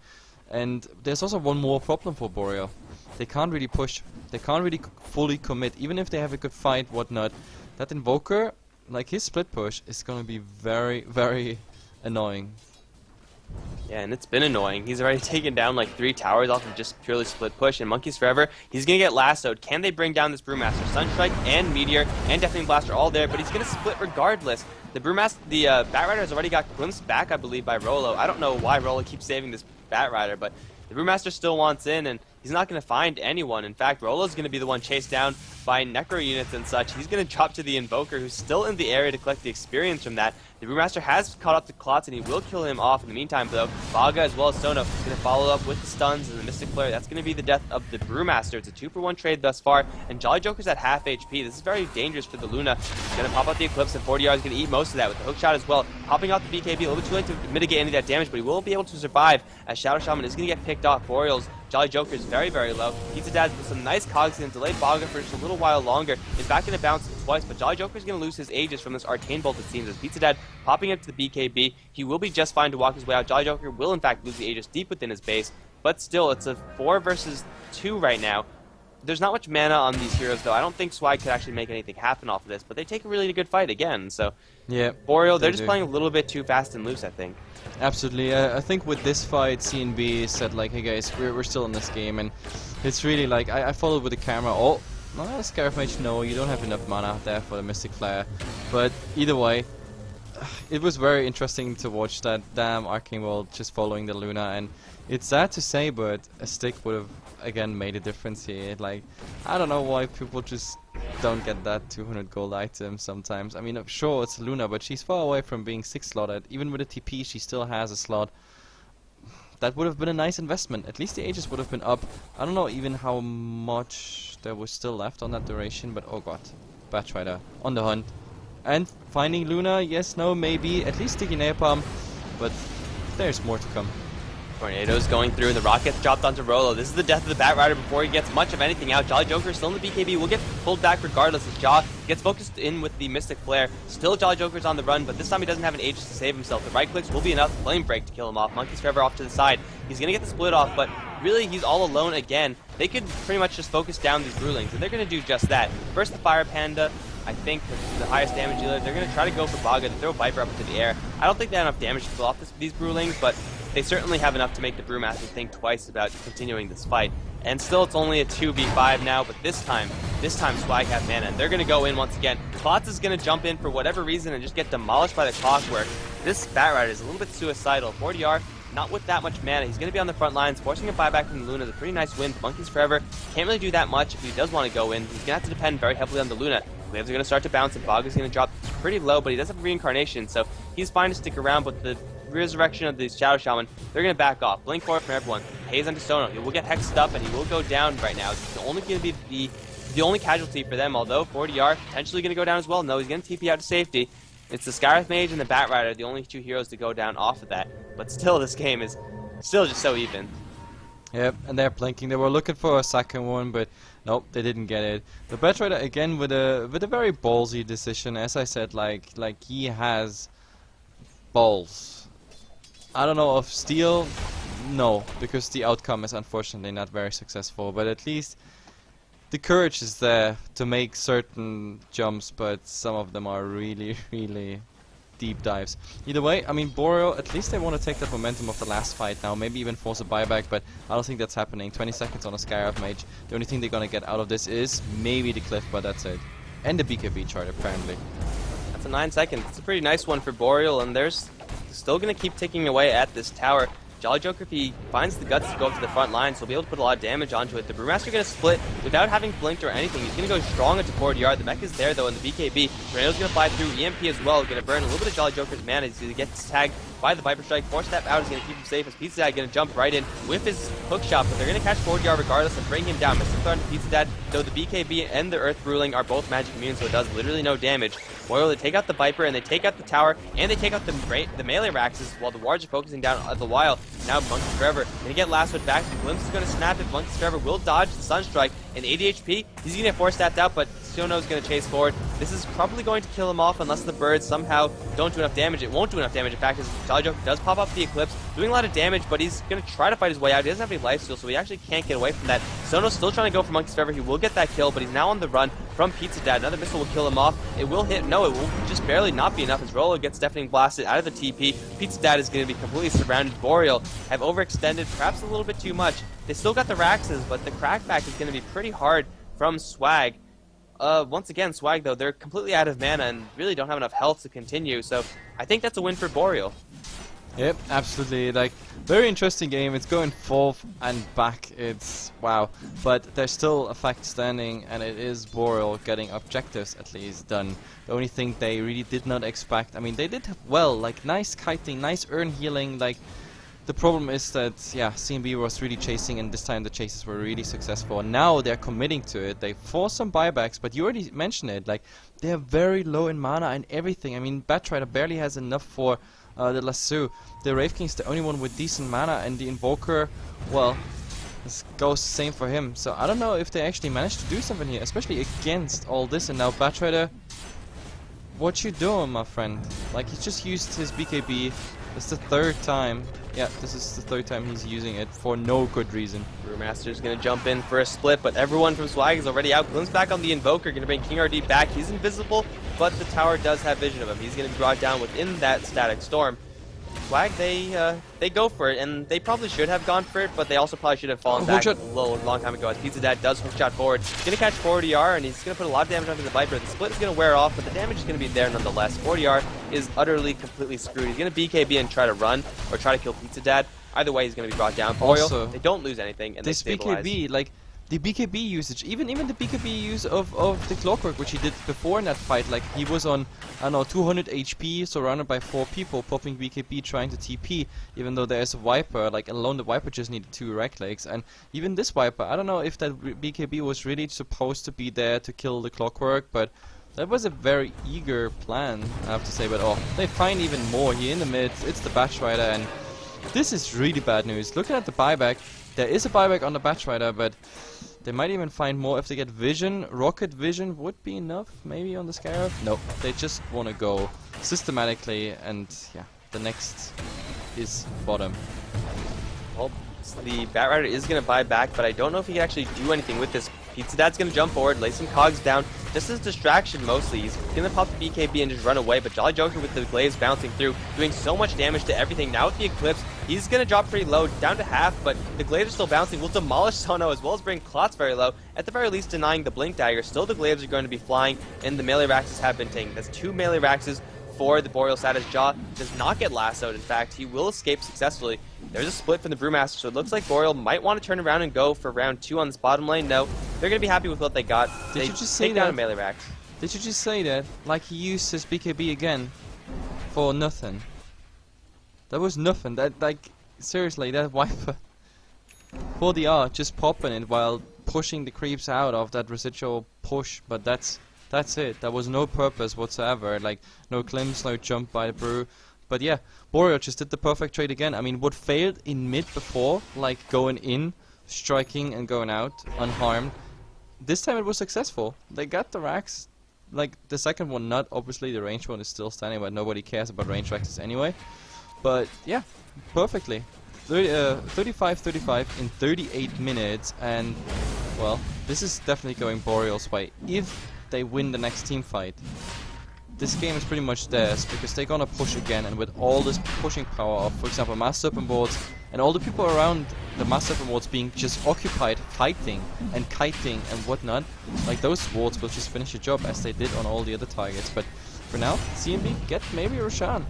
[SPEAKER 2] And there's also one more problem for Boreal. They can't really push. They can't really fully commit. Even if they have a good fight, whatnot. That Invoker, like his split push, is going to be very, very annoying.
[SPEAKER 1] Yeah, and it's been annoying. He's already taken down like 3 towers off of just purely split push, and Monkeys Forever, he's going to get lassoed. Can they bring down this Brewmaster? Sunstrike and Meteor and Deafening Blast are all there, but he's going to split regardless. The Brewmaster, the Batrider has already got glimpsed back, I believe, by Rolo. I don't know why Rolo keeps saving this Batrider, but the Brewmaster still wants in, and he's not going to find anyone. In fact, Rolo's going to be the one chased down by Necro units and such. He's going to drop to the Invoker, who's still in the area to collect the experience from that. The Brewmaster has caught up to Klotz, and he will kill him off. In the meantime, though, Baga as well as Sono going to follow up with the stuns and the Mystic Flare. That's going to be the death of the Brewmaster. It's a 2-for-1 trade thus far, and Jolly Joker's at half HP. This is very dangerous for the Luna. He's going to pop out the Eclipse, and 40R is going to eat most of that with the hook shot as well. Popping out the BKB, a little bit too late to mitigate any of that damage, but he will be able to survive as Shadow Shaman is going to get picked off. Boreal's Jolly Joker is very, very low. Pizza Dad with some nice cogs and delayed Baga for just a little while longer. In fact, going to bounce twice, but Jolly Joker is going to lose his Aegis from this Arcane Bolt, it seems, as Pizza Dad popping up to the BKB. He will be just fine to walk his way out. Jolly Joker will, in fact, lose the Aegis deep within his base, but still, it's a 4 versus 2 right now. There's not much mana on these heroes, though. I don't think Swag could actually make anything happen off of this, but they take a really good fight again, so...
[SPEAKER 2] Yeah,
[SPEAKER 1] Boreal, they're just playing a little bit too fast and loose, I think.
[SPEAKER 2] Absolutely. I think with this fight, CNB said like, hey guys, we're still in this game, and it's really like, I followed with the camera, Scarif Mage, no, you don't have enough mana there for the Mystic Flare, but either way, it was very interesting to watch that damn Arcane World just following the Luna, and it's sad to say, but a stick would have again made a difference here. Like, I don't know why people just don't get that 200 gold item sometimes. I mean, I'm sure it's Luna, but she's far away from being 6 slotted. Even with a TP, she still has a slot. That would have been a nice investment. At least the Aegis would have been up. I don't know even how much there was still left on that duration, but oh god. Batrider on the hunt. And finding Luna, yes, no, maybe. At least Sticky Napalm, but there's more to come.
[SPEAKER 1] Tornado's going through, and the rocket's dropped onto Rolo. This is the death of the Batrider before he gets much of anything out. Jolly Joker still in the BKB, will get pulled back regardless as Jaw gets focused in with the Mystic Flare. Still Jolly Joker's on the run, but this time he doesn't have an Aegis to save himself. The right clicks will be enough. Flame Break to kill him off. Monkeys Forever off to the side. He's going to get the split off, but really he's all alone again. They could pretty much just focus down these Brewlings, and they're going to do just that. First the Fire Panda, I think, is the highest damage dealer. They're going to try to go for Baga to throw Viper up into the air. I don't think they have enough damage to pull off these Brewlings, but they certainly have enough to make the Brewmaster think twice about continuing this fight. And still, it's only a 2v5 now, but this time Swag have mana, and they're going to go in once again. Klotz is going to jump in for whatever reason and just get demolished by the Clockwork. This Batrider is a little bit suicidal. 40R, not with that much mana. He's going to be on the front lines. Forcing a buyback from the Luna is a pretty nice win. Monkeys Forever can't really do that much if he does want to go in. He's going to have to depend very heavily on the Luna. Waves are going to start to bounce, and Bog is going to drop pretty low, but he does have reincarnation, so he's fine to stick around, but the resurrection of the Shadow Shaman, they're going to back off. Blink forward from everyone. Haze onto Sono. He will get hexed up, and he will go down right now. It's only going to be the only casualty for them, although 40R potentially going to go down as well. No, he's going to TP out to safety. It's the Scarif Mage and the Batrider, the only 2 heroes to go down off of that. But still, this game is still just so even.
[SPEAKER 2] Yep, and they're blinking. They were looking for a second one, but nope, they didn't get it. The Batrider again with a very ballsy decision. As I said, like he has balls. I don't know of steal. No, because the outcome is unfortunately not very successful. But at least the courage is there to make certain jumps, but some of them are really, really deep dives. Either way, I mean, Boreal, at least they want to take that momentum of the last fight now, maybe even force a buyback, but I don't think that's happening. 20 seconds on a Scarab Mage. The only thing they're gonna get out of this is maybe the cliff, but that's it. And the BKB chart, apparently.
[SPEAKER 1] That's a 9 seconds. It's a pretty nice one for Boreal, and there's still going to keep ticking away at this tower. Jolly Joker, if he finds the guts to go up to the front lines, he'll be able to put a lot of damage onto it. The Brewmaster going to split without having blinked or anything. He's going to go strong into 40 yard. The mech is there, though, in the BKB. Tornado's going to fly through. EMP as well. Going to burn a little bit of Jolly Joker's mana as he gets tagged by the Viper Strike. Force Step out is going to keep him safe as Pizza Dad going to jump right in with his hook shot, but they're going to catch 40 yard regardless and bring him down. Missing throw to Pizza Dad, though the BKB and the Earth Ruling are both magic immune, so it does literally no damage. Boreal, they take out the Viper and they take out the tower and they take out the melee Raxes while the wards are focusing down at the Wild. Now Monkey's Forever going to get lassoed back. The Glimpse is going to snap it. Monkey's Forever will dodge the Sunstrike and 80 HP. He's going to get force stacked out, but Siono's going to chase forward. This is probably going to kill him off unless the birds somehow don't do enough damage. It won't do enough damage. In fact, his Jolly Joker does pop up the Eclipse, doing a lot of damage, but he's going to try to fight his way out. He doesn't have any lifesteal, so he actually can't get away from that. Siono's still trying to go for Monkey's Forever. He will get that kill, but he's now on the run from Pizza Dad. Another missile will kill him off. It will hit. No, it will just barely not be enough as Rolo gets Deafening Blasted out of the TP. Pizza Dad is going to be completely surrounded. Boreal have overextended perhaps a little bit too much. They still got the Raxes, but the crackback is going to be pretty hard from Swag. Once again, Swag, though, they're completely out of mana and really don't have enough health to continue, so I think that's a win for Boreal.
[SPEAKER 2] Yep, absolutely. Like, very interesting game. It's going forth and back. It's wow. But there's still a fact standing, and it is Boreal getting objectives at least done. The only thing they really did not expect. I mean, they did well. Like, nice kiting, nice urn healing. Like, the problem is that, yeah, CNB was really chasing, and this time the chases were really successful. And now they're committing to it. They force some buybacks, but you already mentioned it. Like, they're very low in mana and everything. I mean, Batrider barely has enough for the lasso. The Wraith King's the only one with decent mana, and the Invoker, well, this goes the same for him. So I don't know if they actually managed to do something here, especially against all this. And now Batrider, what you doing, my friend? Like, he just used his BKB. It's the third time. Yeah, this is the third time he's using it for no good reason.
[SPEAKER 1] Brewmaster's going to jump in for a split, but everyone from Swag is already out. Glimpse back on the Invoker, going to bring King RD back. He's invisible, but the tower does have vision of him. He's going to be brought down within that static storm. Swag, they go for it, and they probably should have gone for it, but they also probably should have fallen back a long time ago as Pizza Dad does hook shot forward. He's going to catch 40R, and he's going to put a lot of damage onto the Viper. The split is going to wear off, but the damage is going to be there nonetheless. 40R is utterly, completely screwed. He's going to BKB and try to run, or try to kill Pizza Dad. Either way, he's going to be brought down. Boreal, they don't lose anything, and they stabilize.
[SPEAKER 2] BKB, like, the BKB usage, even the BKB use of the Clockwork, which he did before in that fight, like, he was on, I don't know, 200 HP, surrounded by 4 people, popping BKB, trying to TP, even though there's a Viper, like, alone the Viper just needed 2 Rack Legs, and even this Viper, I don't know if that BKB was really supposed to be there to kill the Clockwork, but that was a very eager plan, I have to say. But oh, they find even more here in the mid. It's the Batrider, and this is really bad news. Looking at the buyback, there is a buyback on the Batrider, but they might even find more if they get vision. Rocket vision would be enough, maybe on the Scarab. Nope, they just want to go systematically, and yeah, the next is bottom.
[SPEAKER 1] Well, the Batrider is going to buy back, but I don't know if he can actually do anything with this. Pizza Dad's going to jump forward, lay some cogs down, just as distraction mostly. He's going to pop the BKB and just run away, but Jolly Joker with the glaives bouncing through, doing so much damage to everything. Now with the Eclipse, he's going to drop pretty low, down to half, but the glaives are still bouncing. Will demolish Sono as well as bring Clots very low, at the very least denying the Blink Dagger. Still the glaives are going to be flying, and the melee Raxes have been taken. That's 2 melee Raxes for the Boreal side as Jaw does not get lassoed. In fact, he will escape successfully. There's a split from the Brewmaster, so it looks like Boreal might want to turn around and go for round 2 on this bottom lane. No, they're going to be happy with what they got.
[SPEAKER 2] Did
[SPEAKER 1] they
[SPEAKER 2] you just say
[SPEAKER 1] take down
[SPEAKER 2] that?
[SPEAKER 1] a melee Rax.
[SPEAKER 2] Did you just say that? Like he used his BKB again for nothing. That was nothing. That, like, seriously, that Viper 4DR just popping it while pushing the creeps out of that residual push, but that's it. There was no purpose whatsoever. Like, no glimpse, no jump by the Brew. But yeah, Boreal just did the perfect trade again. I mean, what failed in mid before, like going in, striking and going out unharmed, this time it was successful. They got the racks. Like, the second one not, obviously the range one is still standing, but nobody cares about range racks anyway. But yeah, perfectly. 35-35 in 38 minutes, and well, this is definitely going Boreal's way. If they win the next team fight, this game is pretty much theirs, because they're gonna push again, and with all this pushing power of, for example, Mass Serpent boards, and all the people around the Mass Serpent boards being just occupied fighting and kiting and whatnot, like those wards will just finish the job as they did on all the other targets. But for now, CNB get maybe Roshan.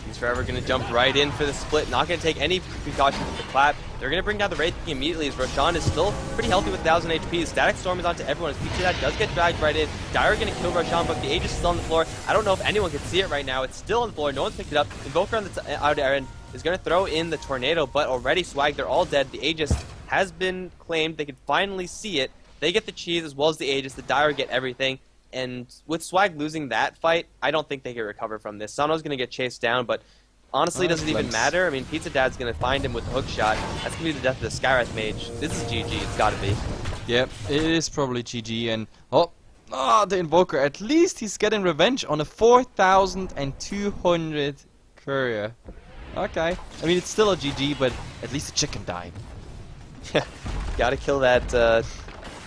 [SPEAKER 1] He's forever going to jump right in for the split, not going to take any precautions with the clap. They're going to bring down the Wraith King immediately, as Roshan is still pretty healthy with 1000 HP. Static Storm is onto everyone, as Pizza Dad does get dragged right in. Dire going to kill Roshan, but the Aegis is still on the floor. I don't know if anyone can see it right now. It's still on the floor, no one's picked it up. Invoker on the outer end is going to throw in the Tornado, but already Swag, they're all dead. The Aegis has been claimed, they can finally see it. They get the cheese as well as the Aegis, the Dire get everything. And with Swag losing that fight, I don't think they can recover from this. Sano's going to get chased down, but honestly, it doesn't even matter. I mean, Pizza Dad's going to find him with a hook shot. That's going to be the death of the Skywrath Mage. This is GG. It's got to be.
[SPEAKER 2] Yep, it is probably GG. And the Invoker. At least he's getting revenge on a 4,200 courier. Okay. I mean, it's still a GG, but at least the chicken died.
[SPEAKER 1] Yeah. Got to kill that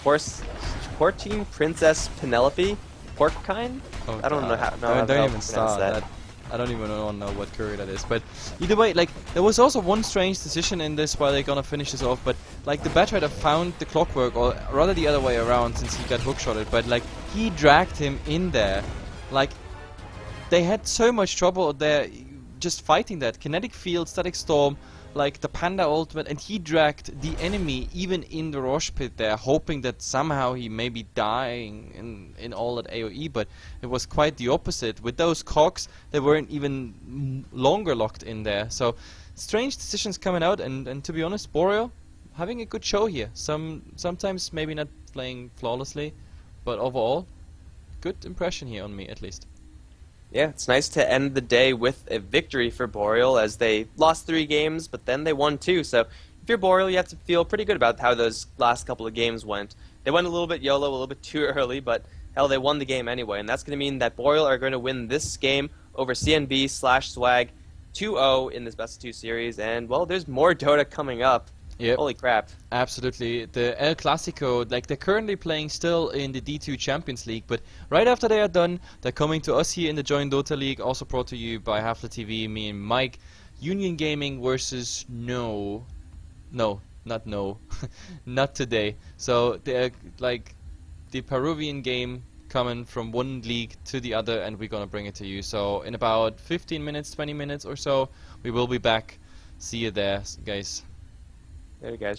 [SPEAKER 1] Porcine Princess Penelope. Porcine?
[SPEAKER 2] Oh,
[SPEAKER 1] I don't know how. No,
[SPEAKER 2] don't even start that. I don't even know what courier that is, but either way, like, there was also one strange decision in this while they're gonna finish this off, but like the Batrider found the clockwork, or rather the other way around, since he got hookshotted, but like he dragged him in there. Like, they had so much trouble there just fighting that kinetic field, static storm, like the Panda ultimate, and he dragged the enemy even in the Rosh pit there, hoping that somehow he may be dying in all that AoE, but it was quite the opposite. With those cogs, they weren't even longer locked in there. So strange decisions coming out, and to be honest, Boreal having a good show here. Sometimes maybe not playing flawlessly, but overall, good impression here on me at least.
[SPEAKER 1] Yeah, it's nice to end the day with a victory for Boreal, as they lost 3 games, but then they won 2. So if you're Boreal, you have to feel pretty good about how those last couple of games went. They went a little bit YOLO, a little bit too early, but hell, they won the game anyway. And that's going to mean that Boreal are going to win this game over CNB/Swag 2-0 in this best of 2 series. And, well, there's more Dota coming up.
[SPEAKER 2] Yep.
[SPEAKER 1] Holy crap.
[SPEAKER 2] Absolutely. The El Clasico, like, they're currently playing still in the D2 Champions League, but right after they are done, they're coming to us here in the Join Dota League, also brought to you by HeflaTV, me and Mike. Union Gaming versus not today. So they're like the Peruvian game coming from one league to the other, and we're gonna bring it to you. So in about 15 minutes, 20 minutes or so, we will be back. See you there, guys.
[SPEAKER 1] There you guys.